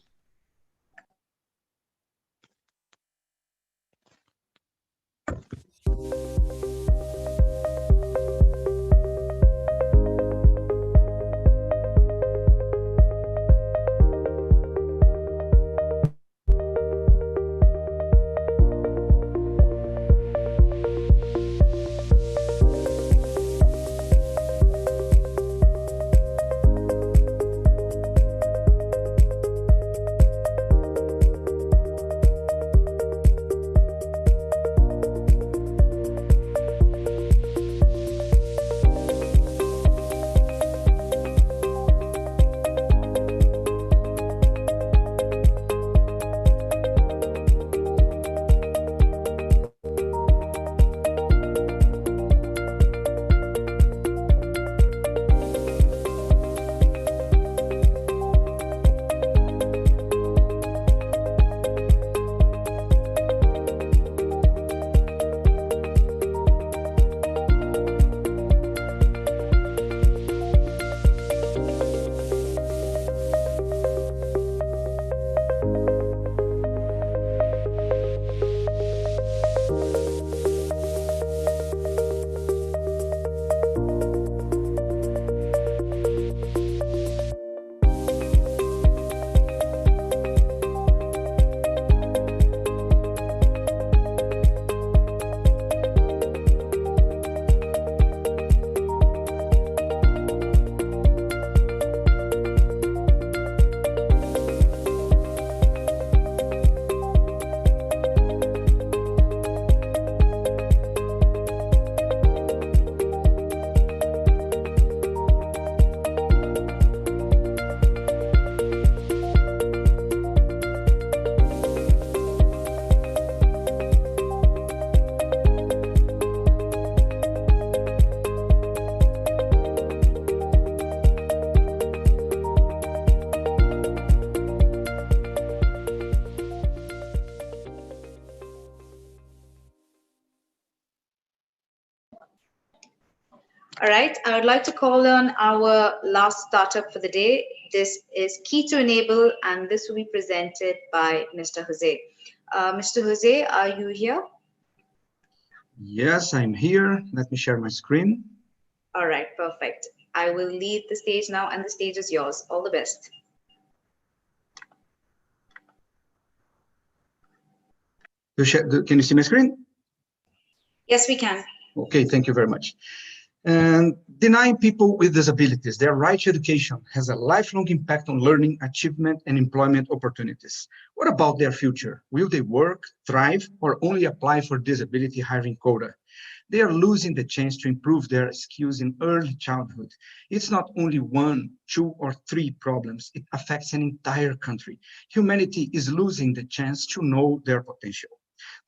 All right, I would like to call on our last startup for the day. This is Key to Enable, and this will be presented by Mr. Jose. Mr. Jose, are you here? Yes, I'm here. Let me share my screen. All right, perfect. I will leave the stage now, and the stage is yours. All the best. Can you see my screen? Yes, we can. Okay, thank you very much. And denying people with disabilities their right to education has a lifelong impact on learning, achievement, and employment opportunities. What about their future? Will they work, thrive, or only apply for disability hiring quota? They are losing the chance to improve their skills in early childhood. It's not only 1, 2, or 3 problems. It affects an entire country. Humanity is losing the chance to know their potential.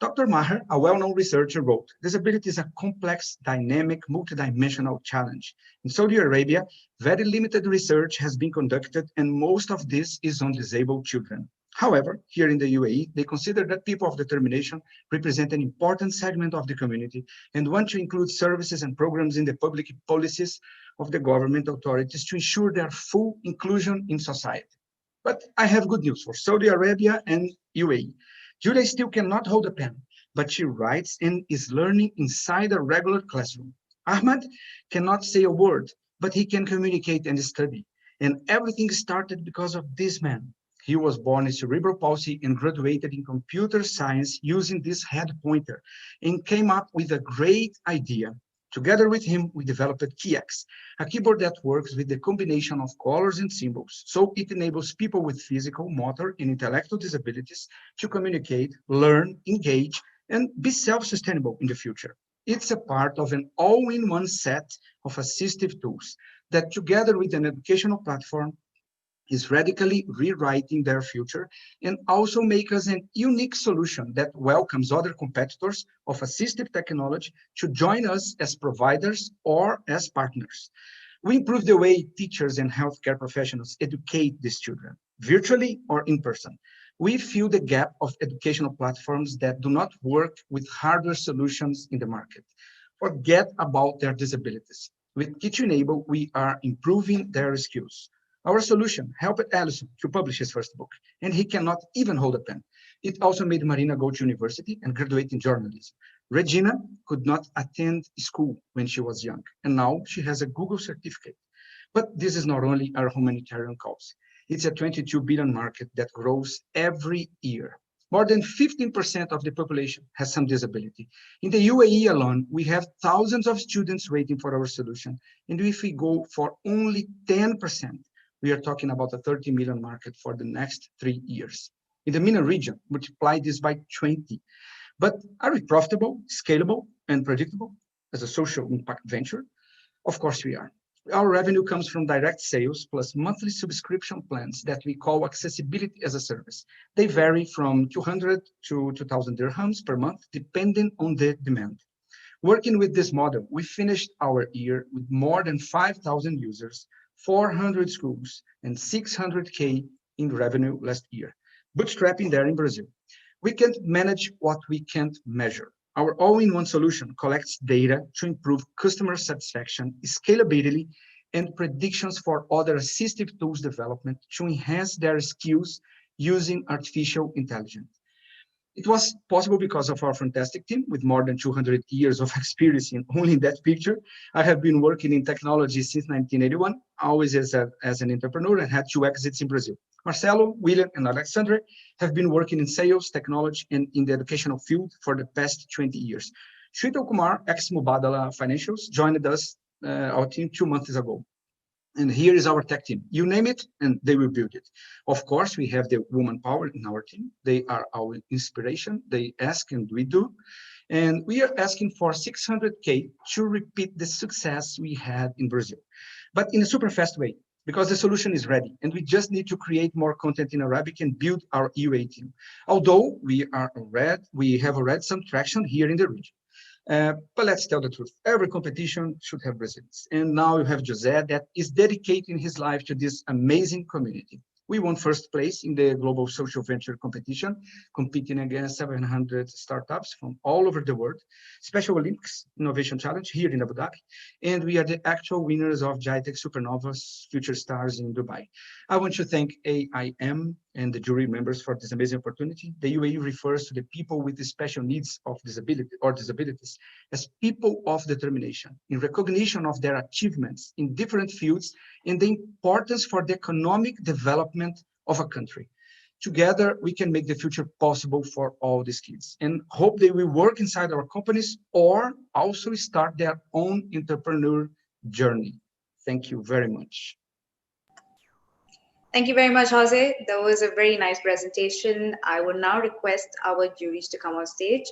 Dr. Maher, a well-known researcher, wrote, "Disability is a complex, dynamic, multidimensional challenge. In Saudi Arabia, very limited research has been conducted, and most of this is on disabled children. However, here in the UAE, they consider that people of determination represent an important segment of the community and want to include services and programs in the public policies of the government authorities to ensure their full inclusion in society." But I have good news for Saudi Arabia and UAE. Julia still cannot hold a pen, but she writes and is learning inside a regular classroom. Ahmad cannot say a word, but he can communicate and study. And everything started because of this man. He was born with cerebral palsy and graduated in computer science using this head pointer and came up with a great idea. Together with him, we developed KeyX, a keyboard that works with the combination of colors and symbols, so it enables people with physical, motor, and intellectual disabilities to communicate, learn, engage, and be self-sustainable in the future. It's a part of an all-in-one set of assistive tools that, together with an educational platform, is radically rewriting their future and also make us a unique solution that welcomes other competitors of assistive technology to join us as providers or as partners. We improve the way teachers and healthcare professionals educate these children, virtually or in person. We fill the gap of educational platforms that do not work with hardware solutions in the market. Forget about their disabilities. With Key to Enable, we are improving their skills. Our solution helped Allison to publish his first book, and he cannot even hold a pen. It also made Marina go to university and graduate in journalism. Regina could not attend school when she was young, and now she has a Google certificate. But this is not only our humanitarian cause. It's a 22 billion market that grows every year. More than 15% of the population has some disability. In the UAE alone, we have thousands of students waiting for our solution. And if we go for only 10%, we are talking about a 30 million market for the next 3 years. In the MENA region, multiply this by 20. But are we profitable, scalable, and predictable as a social impact venture? Of course we are. Our revenue comes from direct sales plus monthly subscription plans that we call accessibility as a service. They vary from 200 to 2,000 dirhams per month, depending on the demand. Working with this model, we finished our year with more than 5,000 users, 400 schools, and 600K in revenue last year. Bootstrapping there in Brazil. We can't manage what we can't measure. Our all-in-one solution collects data to improve customer satisfaction, scalability, and predictions for other assistive tools development to enhance their skills using artificial intelligence. It was possible because of our fantastic team with more than 200 years of experience in only that picture. I have been working in technology since 1981, always as an entrepreneur, and had 2 exits in Brazil. Marcelo, William, and Alexandre have been working in sales, technology, and in the educational field for the past 20 years. Shrital Kumar, ex-Mubadala Financials, joined us, our team 2 months ago. And here is our tech team. You name it, and they will build it. Of course, we have the woman power in our team. They are our inspiration. They ask and we do. And we are asking for 600K to repeat the success we had in Brazil, but in a super fast way, because the solution is ready. And we just need to create more content in Arabic and build our UA team. Although we have already some traction here in the region. But let's tell the truth. Every competition should have resilience. And now you have Jose that is dedicating his life to this amazing community. We won first place in the Global Social Venture competition, competing against 700 startups from all over the world. Special Olympics Innovation Challenge here in Abu Dhabi. And we are the actual winners of GITEC Supernovas Future Stars in Dubai. I want to thank AIM and the jury members for this amazing opportunity. The UAE refers to the people with the special needs of disability or disabilities as people of determination in recognition of their achievements in different fields and the importance for the economic development of a country. Together, we can make the future possible for all these kids and hope they will work inside our companies or also start their own entrepreneur journey. Thank you very much. Thank you very much, Jose. That was a very nice presentation. I will now request our juries to come on stage.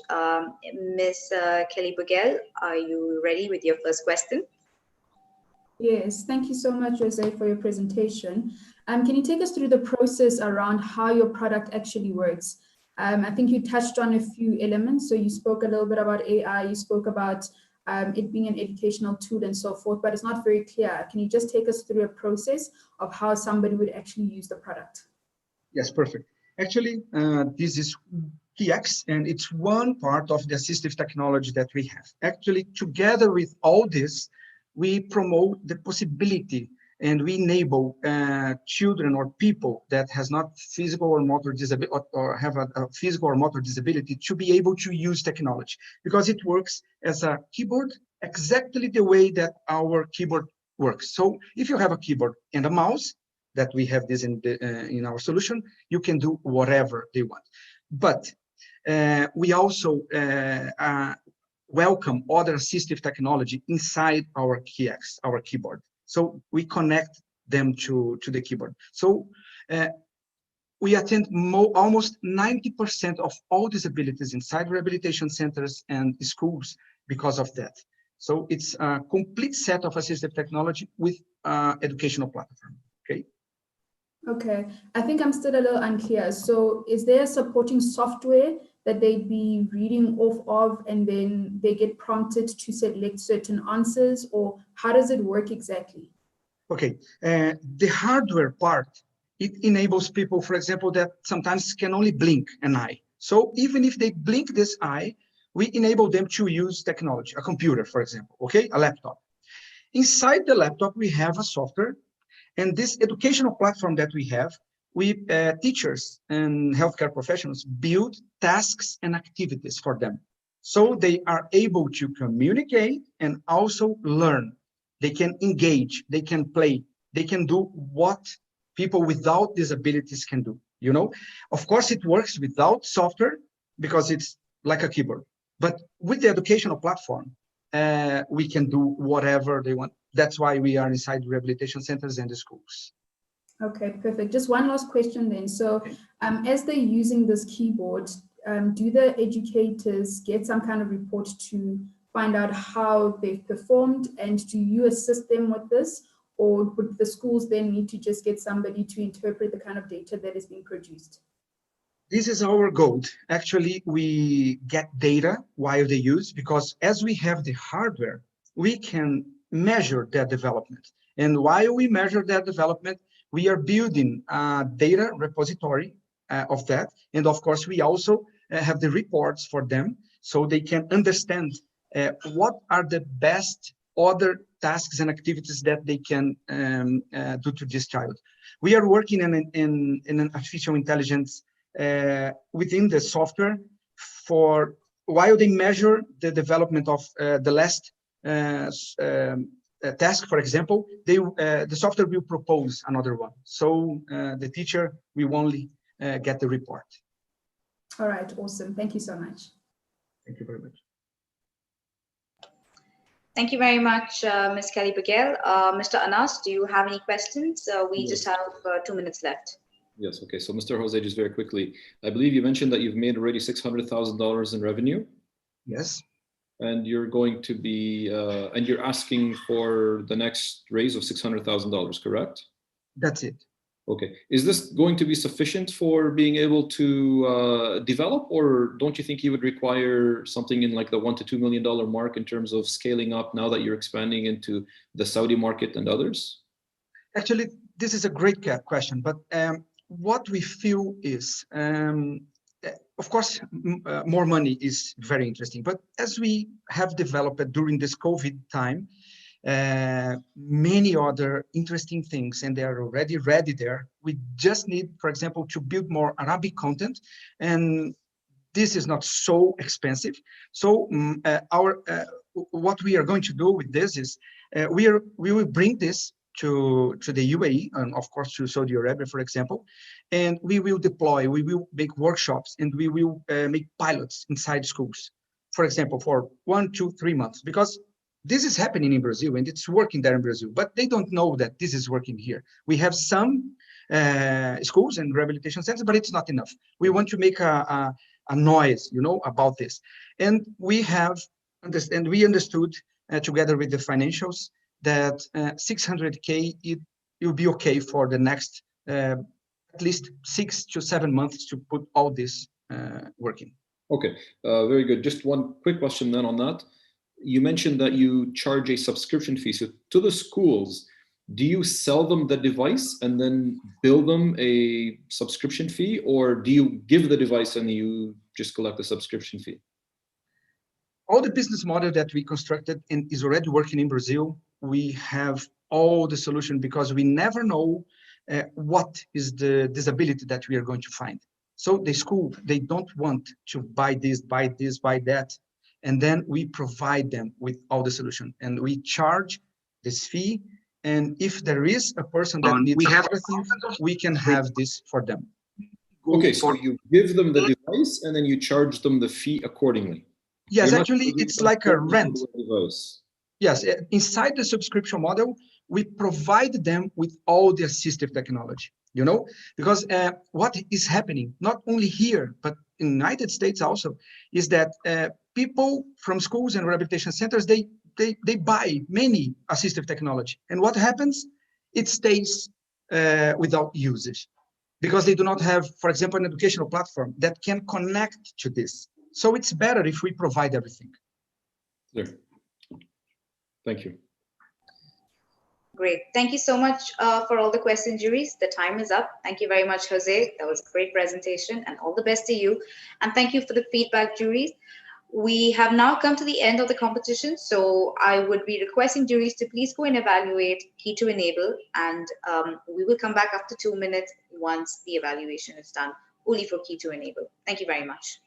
Ms. Kelly Bugel, are you ready with your first question? Yes, thank you so much, Jose, for your presentation. Can you take us through the process around how your product actually works? I think you touched on a few elements. So you spoke a little bit about AI, you spoke about it being an educational tool and so forth, but it's not very clear. Can you just take us through a process of how somebody would actually use the product? Yes, perfect. Actually, this is KX, and it's one part of the assistive technology that we have. Actually, together with all this, we promote the possibility and we enable children or people that has not physical or motor disability or have a physical or motor disability to be able to use technology because it works as a keyboard exactly the way that our keyboard works. So if you have a keyboard and a mouse, that we have this in our solution, you can do whatever they want. But we also welcome other assistive technology inside our KX, our keyboard. So we connect them to the keyboard. So we attend almost 90% of all disabilities inside rehabilitation centers and schools because of that. So it's a complete set of assistive technology with educational platform, okay? Okay, I think I'm still a little unclear. So is there supporting software that they'd be reading off of and then they get prompted to select certain answers, or how does it work exactly? Okay, the hardware part, it enables people, for example, that sometimes can only blink an eye. So even if they blink this eye, we enable them to use technology, a computer, for example, okay, a laptop. Inside the laptop, we have a software. And this educational platform that we have, we teachers and healthcare professionals build tasks and activities for them. So they are able to communicate and also learn. They can engage, they can play, they can do what people without disabilities can do, you know? Of course, it works without software because it's like a keyboard. But with the educational platform, we can do whatever they want. That's why we are inside rehabilitation centers and the schools. Okay, perfect. Just one last question then. So as they're using this keyboard, do the educators get some kind of report to find out how they've performed, and do you assist them with this? Or would the schools then need to just get somebody to interpret the kind of data that is being produced? This is our goal. Actually, we get data while they use, because as we have the hardware, we can measure their development. And while we measure their development, we are building a data repository of that. And of course, we also have the reports for them so they can understand what are the best other tasks and activities that they can do to this child. We are working in an artificial intelligence within the software for while they measure the development of the last task, for example, the software will propose another one. So the teacher will only get the report. All right, awesome. Thank you so much. Thank you very much. Thank you very much, Ms. Kelly Bugel. Mr. Anas, do you have any questions? We just have 2 minutes left. Yes, okay. So Mr. Jose, just very quickly, I believe you mentioned that you've made already $600,000 in revenue. Yes. And you're going to be, and you're asking for the next raise of $600,000, correct? That's it. Okay. Is this going to be sufficient for being able to develop, or don't you think you would require something in like the $1 to $2 million mark in terms of scaling up now that you're expanding into the Saudi market and others? Actually, this is a great question, but what we feel is, of course, more money is very interesting, but as we have developed during this COVID time, many other interesting things, and they are already ready there. We just need, for example, to build more Arabic content, and this is not so expensive. So what we are going to do with this is we will bring this to the UAE and of course to Saudi Arabia, for example, and we will deploy, we will make workshops, and we will make pilots inside schools, for example, for 1, 2, 3 months, because this is happening in Brazil and it's working there in Brazil, but they don't know that this is working here. We have some schools and rehabilitation centers, but it's not enough. We want to make a noise, you know, about this. And we have, and we understood together with the financials that 600K, it will be okay for the next at least 6 to 7 months to put all this working. Okay, very good. Just one quick question then on that. You mentioned that you charge a subscription fee. So to the schools, do you sell them the device and then bill them a subscription fee, or do you give the device and you just collect the subscription fee? All the business model that we constructed and is already working in Brazil, we have all the solution, because we never know what is the disability that we are going to find. So the school, they don't want to buy this, buy that. And then we provide them with all the solution, and we charge this fee. And if there is a person that needs everything, we can have this for them. Okay, so you give them the device and then you charge them the fee accordingly. Yes, actually, it's like a rent. Device. Yes, inside the subscription model, we provide them with all the assistive technology, you know, because what is happening, not only here, but in the United States also, is that people from schools and rehabilitation centers, they buy many assistive technology. And what happens? It stays without usage, because they do not have, for example, an educational platform that can connect to this. So it's better if we provide everything. Clear. Thank you. Great. Thank you so much for all the questions, juries. The time is up. Thank you very much, Jose. That was a great presentation, and all the best to you. And thank you for the feedback, juries. We have now come to the end of the competition, so I would be requesting juries to please go and evaluate Key to Enable, and we will come back after 2 minutes once the evaluation is done, only for Key to Enable. Thank you very much.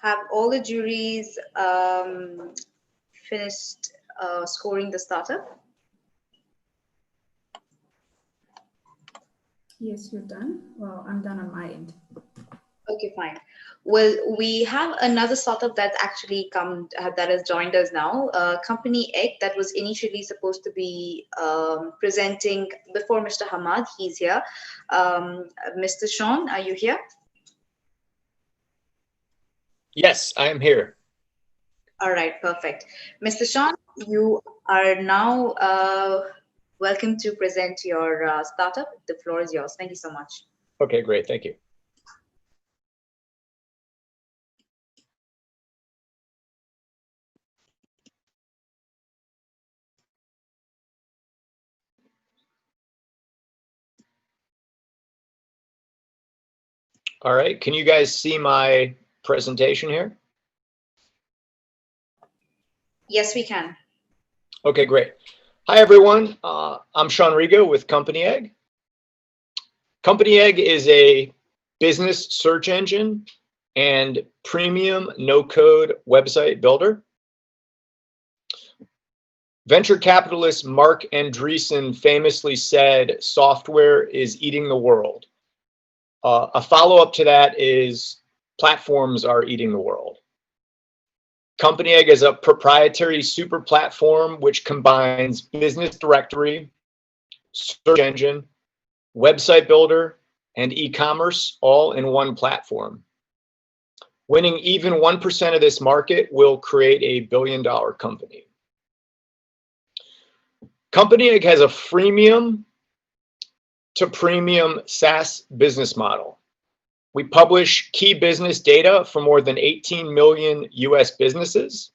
Have all the juries finished scoring the startup? Yes, you're done. Well, I'm done on my end. Okay, fine. Well, we have another startup that's actually that has joined us now. Company Egg, that was initially supposed to be presenting before Mr. Hamad. He's here. Mr. Sean, are you here? Yes, I am here. All right, perfect. Mr. Sean, you are now welcome to present your startup. The floor is yours. Thank you so much. Okay, great. Thank you. All right, can you guys see my presentation here? Yes, we can. Okay, great. Hi, everyone. I'm Sean Rigo with Company Egg. Company Egg is a business search engine and premium no-code website builder. Venture capitalist Mark Andreessen famously said, "Software is eating the world." A follow-up to that is platforms are eating the world. Company Egg is a proprietary super platform which combines business directory, search engine, website builder, and e-commerce all in one platform. Winning even 1% of this market will create a billion-dollar company. Company Egg has a freemium to premium SaaS business model. We publish key business data for more than 18 million US businesses,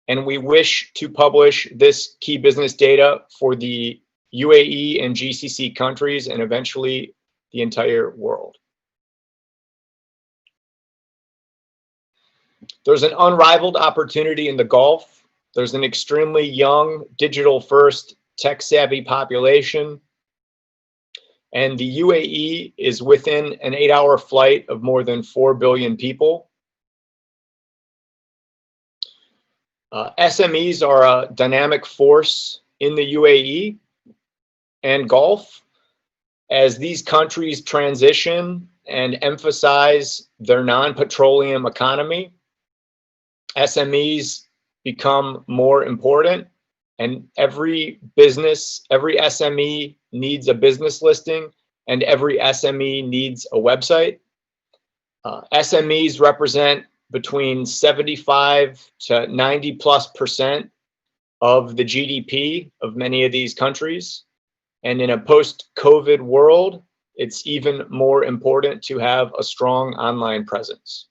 and we wish to publish this key business data for the UAE and GCC countries and eventually the entire world. There's an unrivaled opportunity in the Gulf. There's an extremely young, digital-first, tech-savvy population. And the UAE is within an 8-hour flight of more than 4 billion people. SMEs are a dynamic force in the UAE and Gulf as these countries transition and emphasize their non-petroleum economy. SMEs become more important, and every business, every SME needs a business listing, and every SME needs a website. SMEs represent between 75 to 90+% of the GDP of many of these countries. And in a post-COVID world, it's even more important to have a strong online presence.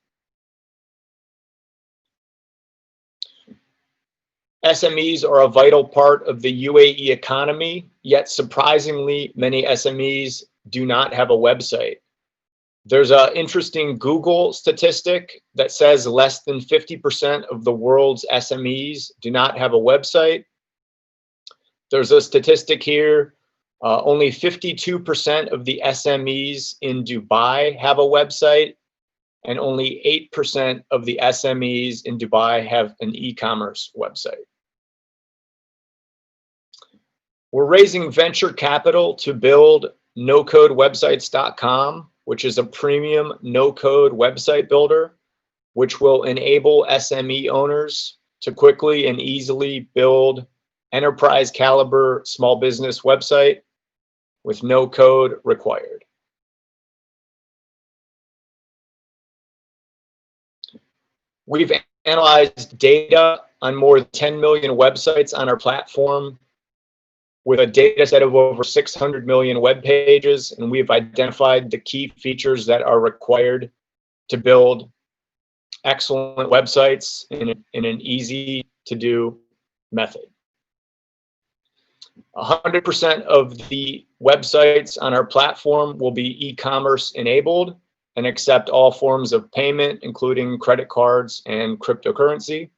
SMEs are a vital part of the UAE economy, yet surprisingly, many SMEs do not have a website. There's an interesting Google statistic that says less than 50% of the world's SMEs do not have a website. There's a statistic here, only 52% of the SMEs in Dubai have a website, and only 8% of the SMEs in Dubai have an e-commerce website. We're raising venture capital to build nocodewebsites.com, which is a premium no-code website builder, which will enable SME owners to quickly and easily build enterprise caliber small business website with no code required. We've analyzed data on more than 10 million websites on our platform with a data set of over 600 million web pages, and we've identified the key features that are required to build excellent websites in an easy to do method. 100% of the websites on our platform will be e-commerce enabled and accept all forms of payment, including credit cards and cryptocurrency.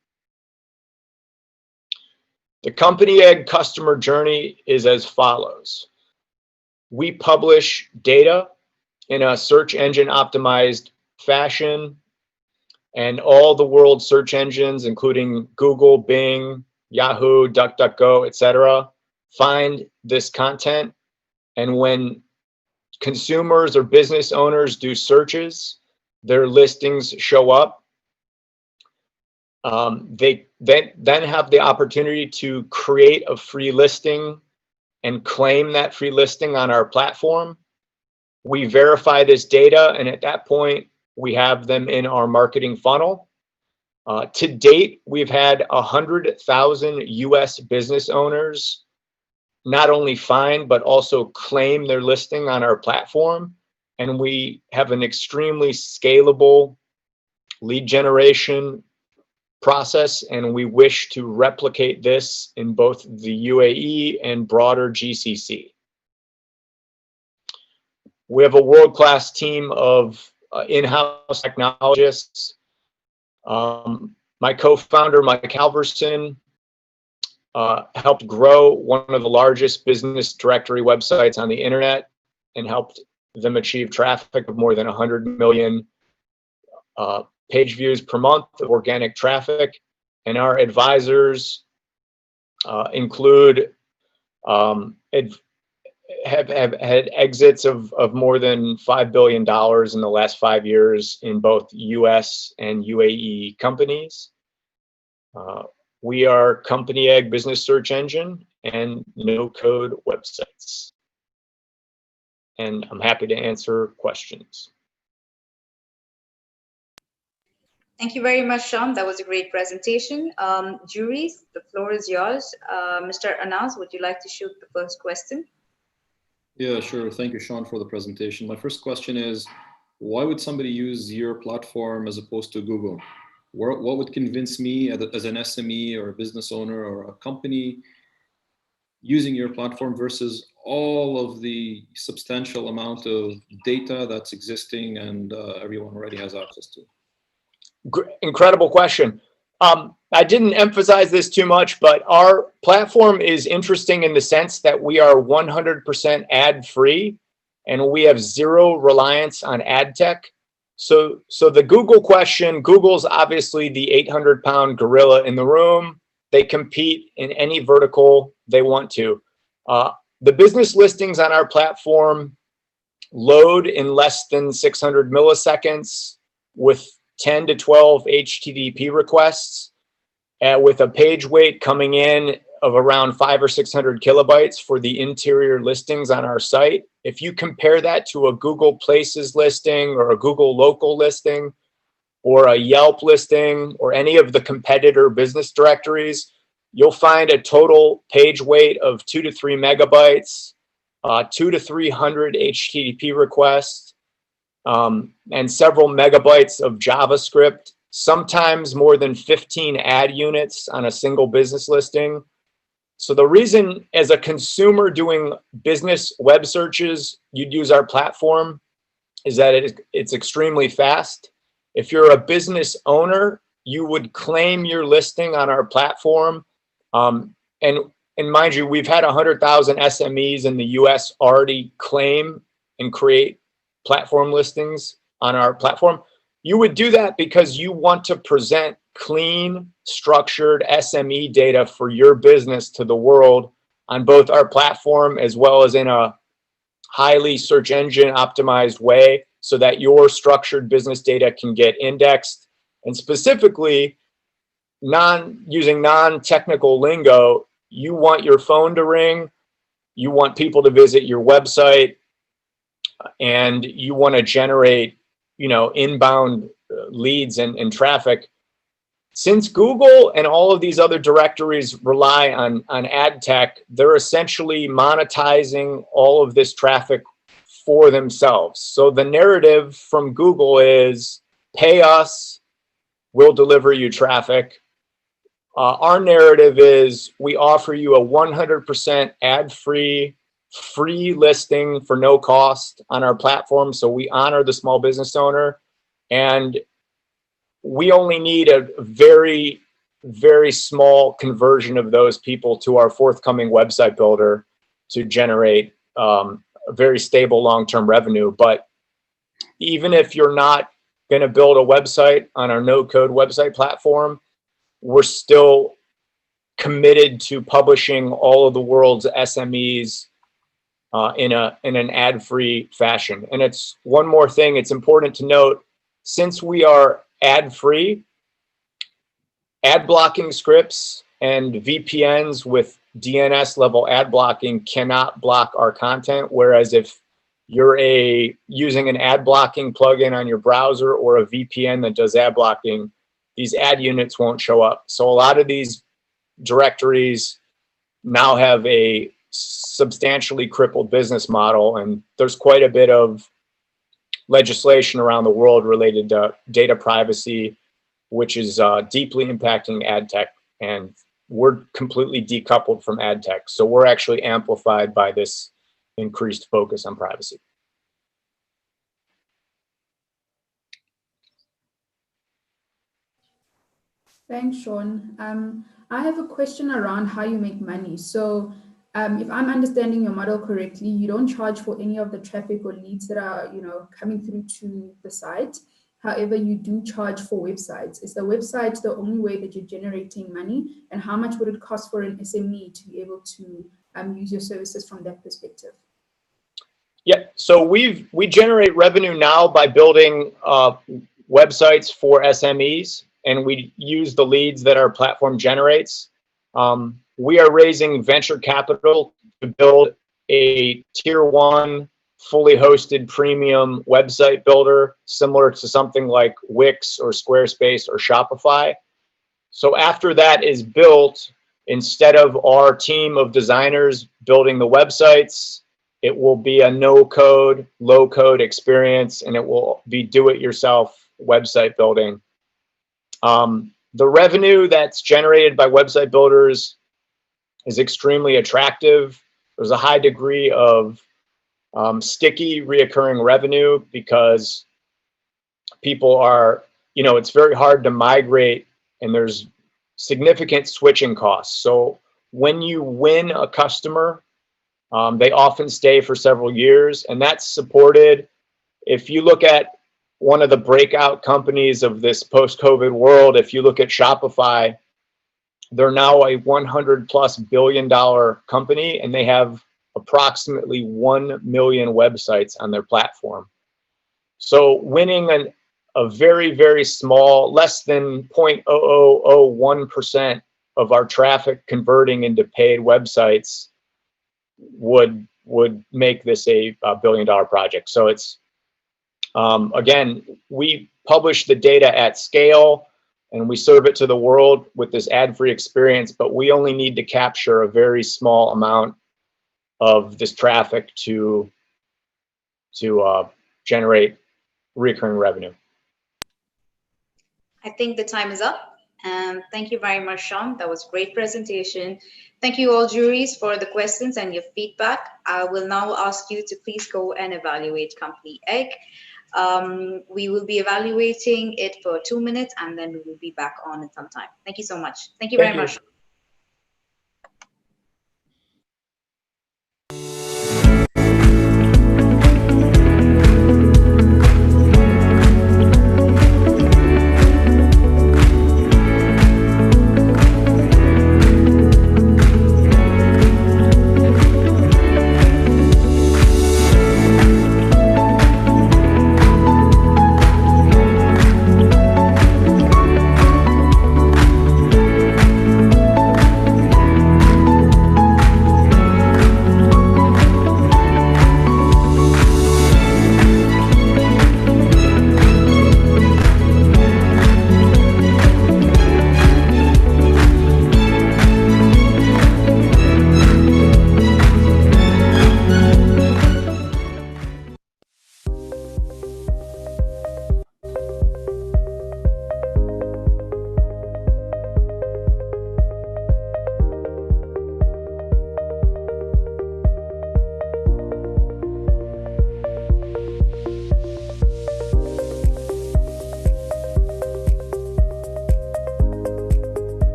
The Company Egg customer journey is as follows. We publish data in a search engine optimized fashion, and all the world's search engines, including Google, Bing, Yahoo, DuckDuckGo, etc., find this content. And when consumers or business owners do searches, their listings show up. They then have the opportunity to create a free listing and claim that free listing on our platform. We verify this data, and at that point, we have them in our marketing funnel. To date, we've had 100,000 US business owners not only find, but also claim their listing on our platform. And we have an extremely scalable lead generation process, and we wish to replicate this in both the UAE and broader GCC. We have a world-class team of in-house technologists. My co-founder, Mike Halverson, helped grow one of the largest business directory websites on the internet and helped them achieve traffic of more than 100 million page views per month of organic traffic. And our advisors include have had exits of more than $5 billion in the last 5 years in both US and UAE companies. We are Company Egg business search engine and no-code websites. And I'm happy to answer questions. Thank you very much, Sean. That was a great presentation. Juries, the floor is yours. Mr. Anas, would you like to shoot the first question? Yeah, sure. Thank you, Sean, for the presentation. My first question is, why would somebody use your platform as opposed to Google? What would convince me as an SME or a business owner or a company using your platform versus all of the substantial amount of data that's existing and everyone already has access to? Incredible question. I didn't emphasize this too much, but our platform is interesting in the sense that we are 100% ad-free and we have zero reliance on ad tech. So the Google question, Google's obviously the 800-pound gorilla in the room. They compete in any vertical they want to. The business listings on our platform load in less than 600 milliseconds with 10 to 12 HTTP requests, with a page weight coming in of around 500 or 600 kilobytes for the interior listings on our site. If you compare that to a Google Places listing or a Google Local listing or a Yelp listing or any of the competitor business directories, you'll find a total page weight of 2 to 3 megabytes, 200 to 300 HTTP requests, and several megabytes of JavaScript, sometimes more than 15 ad units on a single business listing. So the reason as a consumer doing business web searches, you'd use our platform is that it's extremely fast. If you're a business owner, you would claim your listing on our platform. And mind you, we've had 100,000 SMEs in the US already claim and create platform listings on our platform. You would do that because you want to present clean, structured SME data for your business to the world on both our platform as well as in a highly search engine optimized way so that your structured business data can get indexed. And specifically, using non-technical lingo, you want your phone to ring, you want people to visit your website, and you want to generate, inbound leads and traffic. Since Google and all of these other directories rely on ad tech, they're essentially monetizing all of this traffic for themselves. So the narrative from Google is, pay us, we'll deliver you traffic. Our narrative is, we offer you a 100% ad-free, free listing for no cost on our platform. So we honor the small business owner, and we only need a very very small conversion of those people to our forthcoming website builder to generate a very stable long-term revenue. But even if you're not going to build a website on our no-code website platform, we're still committed to publishing all of the world's SMEs in an ad-free fashion. And it's one more thing, it's important to note, since we are ad-free, ad blocking scripts and VPNs with DNS level ad blocking cannot block our content. Whereas if you're using an ad blocking plugin on your browser or a VPN that does ad blocking, these ad units won't show up. So a lot of these directories now have a substantially crippled business model, and there's quite a bit of legislation around the world related to data privacy, which is deeply impacting ad tech, and we're completely decoupled from ad tech. So we're actually amplified by this increased focus on privacy. Thanks, Sean. I have a question around how you make money. So if I'm understanding your model correctly, you don't charge for any of the traffic or leads that are, coming through to the site. However, you do charge for websites. Is the website the only way that you're generating money? And how much would it cost for an SME to be able to use your services from that perspective? Yeah, so we generate revenue now by building websites for SMEs, and we use the leads that our platform generates. We are raising venture capital to build a tier 1 fully hosted premium website builder, similar to something like Wix or Squarespace or Shopify. So after that is built, instead of our team of designers building the websites, it will be a no-code, low-code experience, and it will be do-it-yourself website building. The revenue that's generated by website builders is extremely attractive. There's a high degree of sticky reoccurring revenue because people are, it's very hard to migrate, and there's significant switching costs. So when you win a customer, they often stay for several years, and that's supported. If you look at one of the breakout companies of this post-COVID world, if you look at Shopify, they're now a $100+ billion company, and they have approximately 1 million websites on their platform. So winning a very, very small, less than 0.0001% of our traffic converting into paid websites would make this a billion-dollar project. So it's, again, we publish the data at scale and we serve it to the world with this ad-free experience, but we only need to capture a very small amount of this traffic to generate recurring revenue. I think the time is up. And thank you very much, Sean. That was a great presentation. Thank you all juries for the questions and your feedback. I will now ask you to please go and evaluate Company Egg. We will be evaluating it for 2 minutes, and then we will be back on in some time. Thank you so much. Thank you very much.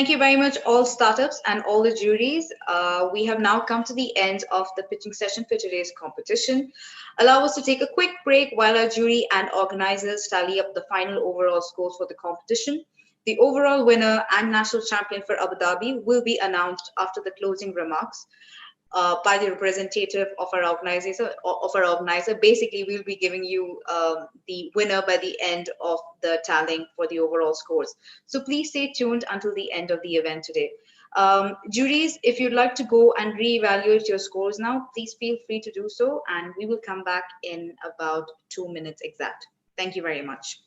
Thank you very much, all startups and all the juries. We have now come to the end of the pitching session for today's competition. Allow us to take a quick break while our jury and organizers tally up the final overall scores for the competition. The overall winner and national champion for Abu Dhabi will be announced after the closing remarks by the representative of our organizer. Basically, we'll be giving you the winner by the end of the tallying for the overall scores. So please stay tuned until the end of the event today. Juries, if you'd like to go and reevaluate your scores now, please feel free to do so, and we will come back in about 2 minutes exact. Thank you very much.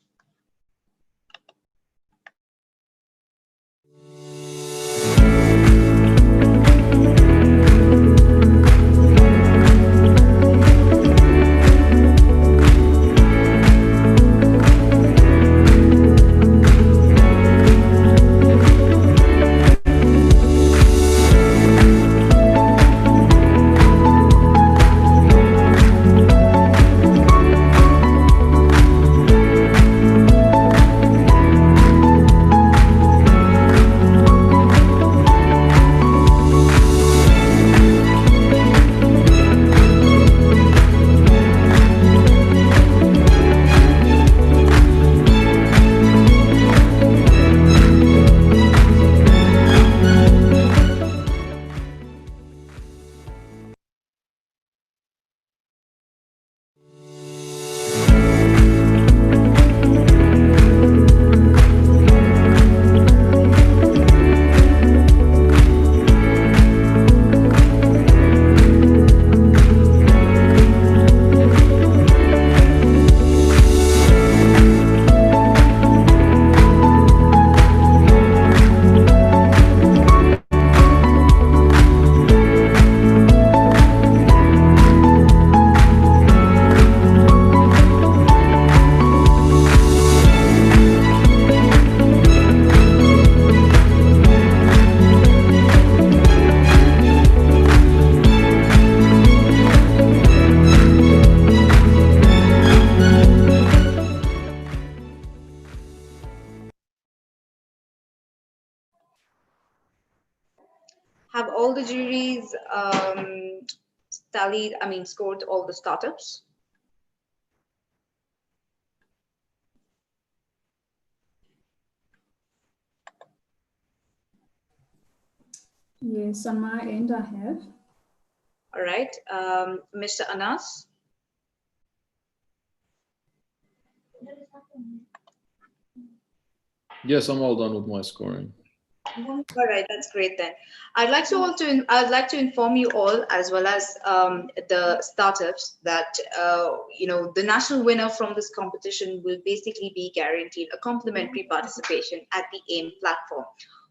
Have all the juries scored all the startups? Yes, on my end I have. All right, Mr. Anas? Yes, I'm all done with my scoring. All right, that's great then. I'd like to inform you all, as well as the startups, that the national winner from this competition will basically be guaranteed a complimentary participation at the AIM platform.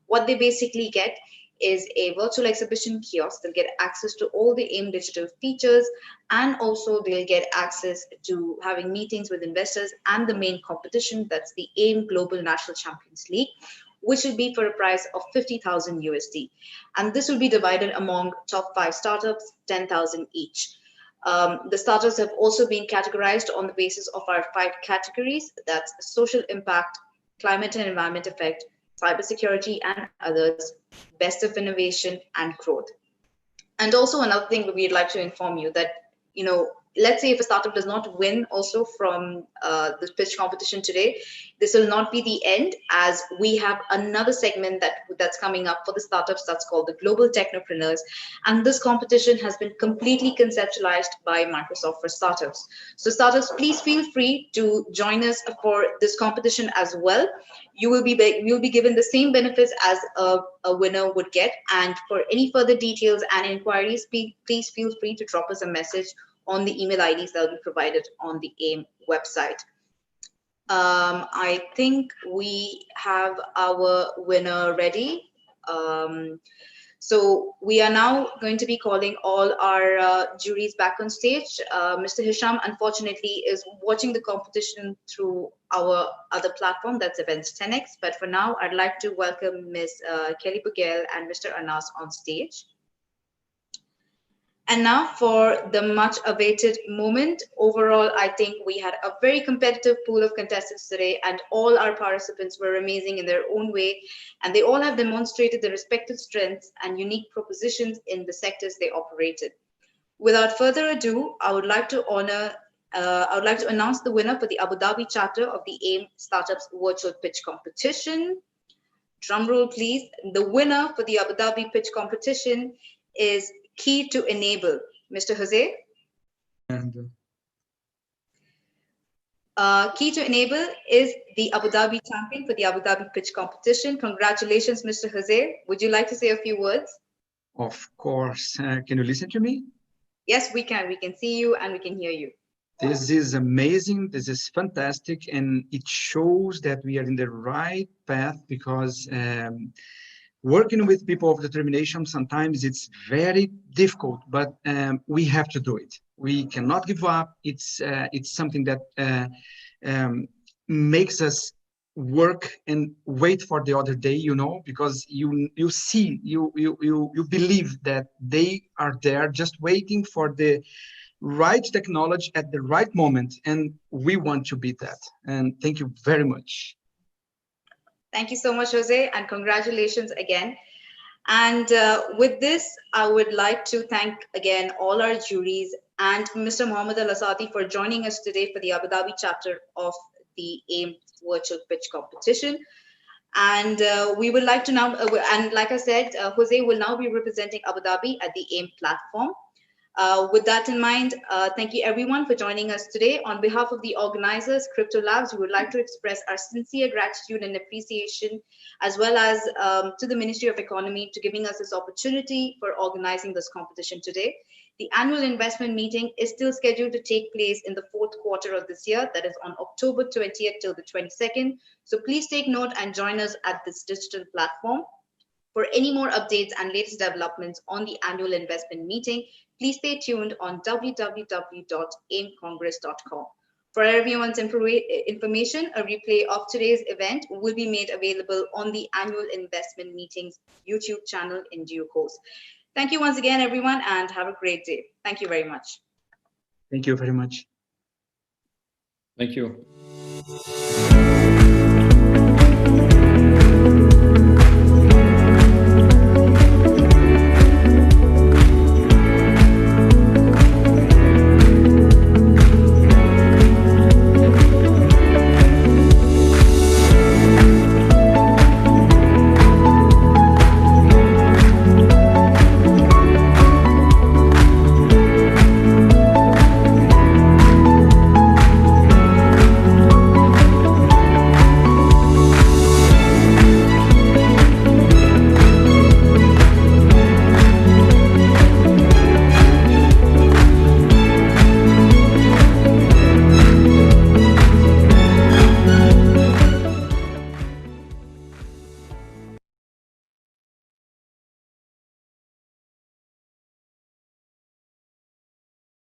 What they basically get is a virtual exhibition kiosk. They'll get access to all the AIM digital features, and also they'll get access to having meetings with investors and the main competition, that's the AIM Global National Champions League, which will be for a price of 50,000 USD. And this will be divided among top 5 startups, 10,000 each. The startups have also been categorized on the basis of our 5 categories. That's social impact, climate and environment effect, cybersecurity and others, best of innovation and growth. And also another thing that we'd like to inform you that, let's say if a startup does not win also from this pitch competition today, this will not be the end, as we have another segment that's coming up for the startups that's called the Global Technopreneurs. And this competition has been completely conceptualized by Microsoft for startups. So startups, please feel free to join us for this competition as well. You'll be given the same benefits as a winner would get. And for any further details and inquiries, please feel free to drop us a message on the email IDs that will be provided on the AIM website. I think we have our winner ready. So we are now going to be calling all our juries back on stage. Mr. Hisham, unfortunately, is watching the competition through our other platform, that's Events 10X. But for now, I'd like to welcome Ms. Kelly Bugel and Mr. Anas on stage. And now for the much awaited moment. Overall, I think we had a very competitive pool of contestants today, and all our participants were amazing in their own way, and they all have demonstrated their respective strengths and unique propositions in the sectors they operated. Without further ado, I would like to announce the winner for the Abu Dhabi chapter of the AIM Startups Virtual Pitch Competition. Drum roll, please. The winner for the Abu Dhabi Pitch Competition is Key to Enable. Mr. Jose? Key to Enable is the Abu Dhabi champion for the Abu Dhabi Pitch Competition. Congratulations, Mr. Jose. Would you like to say a few words? Of course. Can you listen to me? Yes, we can. We can see you and we can hear you. This is amazing. This is fantastic. And it shows that we are in the right path, because working with people of determination, sometimes it's very difficult, but we have to do it. We cannot give up. It's something that makes us work and wait for the other day, you know, because you believe that they are there just waiting for the right technology at the right moment, and we want to be that. And thank you very much. Thank you so much, Jose, and congratulations again. And with this, I would like to thank again all our juries and Mr. Mohammed Al-Asadi for joining us today for the Abu Dhabi chapter of the AIM Virtual Pitch Competition. And we would like to now, and like I said, Jose will now be representing Abu Dhabi at the AIM platform. With that in mind, thank you everyone for joining us today. On behalf of the organizers, Crypto Labs, we would like to express our sincere gratitude and appreciation, as well as to the Ministry of Economy, to giving us this opportunity for organizing this competition today. The annual investment meeting is still scheduled to take place in the fourth quarter of this year, that is on October 20th till the 22nd. So please take note and join us at this digital platform. For any more updates and latest developments on the annual investment meeting, please stay tuned on www.aimcongress.com. For everyone's information, a replay of today's event will be made available on the annual investment meetings YouTube channel in due course. Thank you once again, everyone, and have a great day. Thank you very much. Thank you very much. Thank you.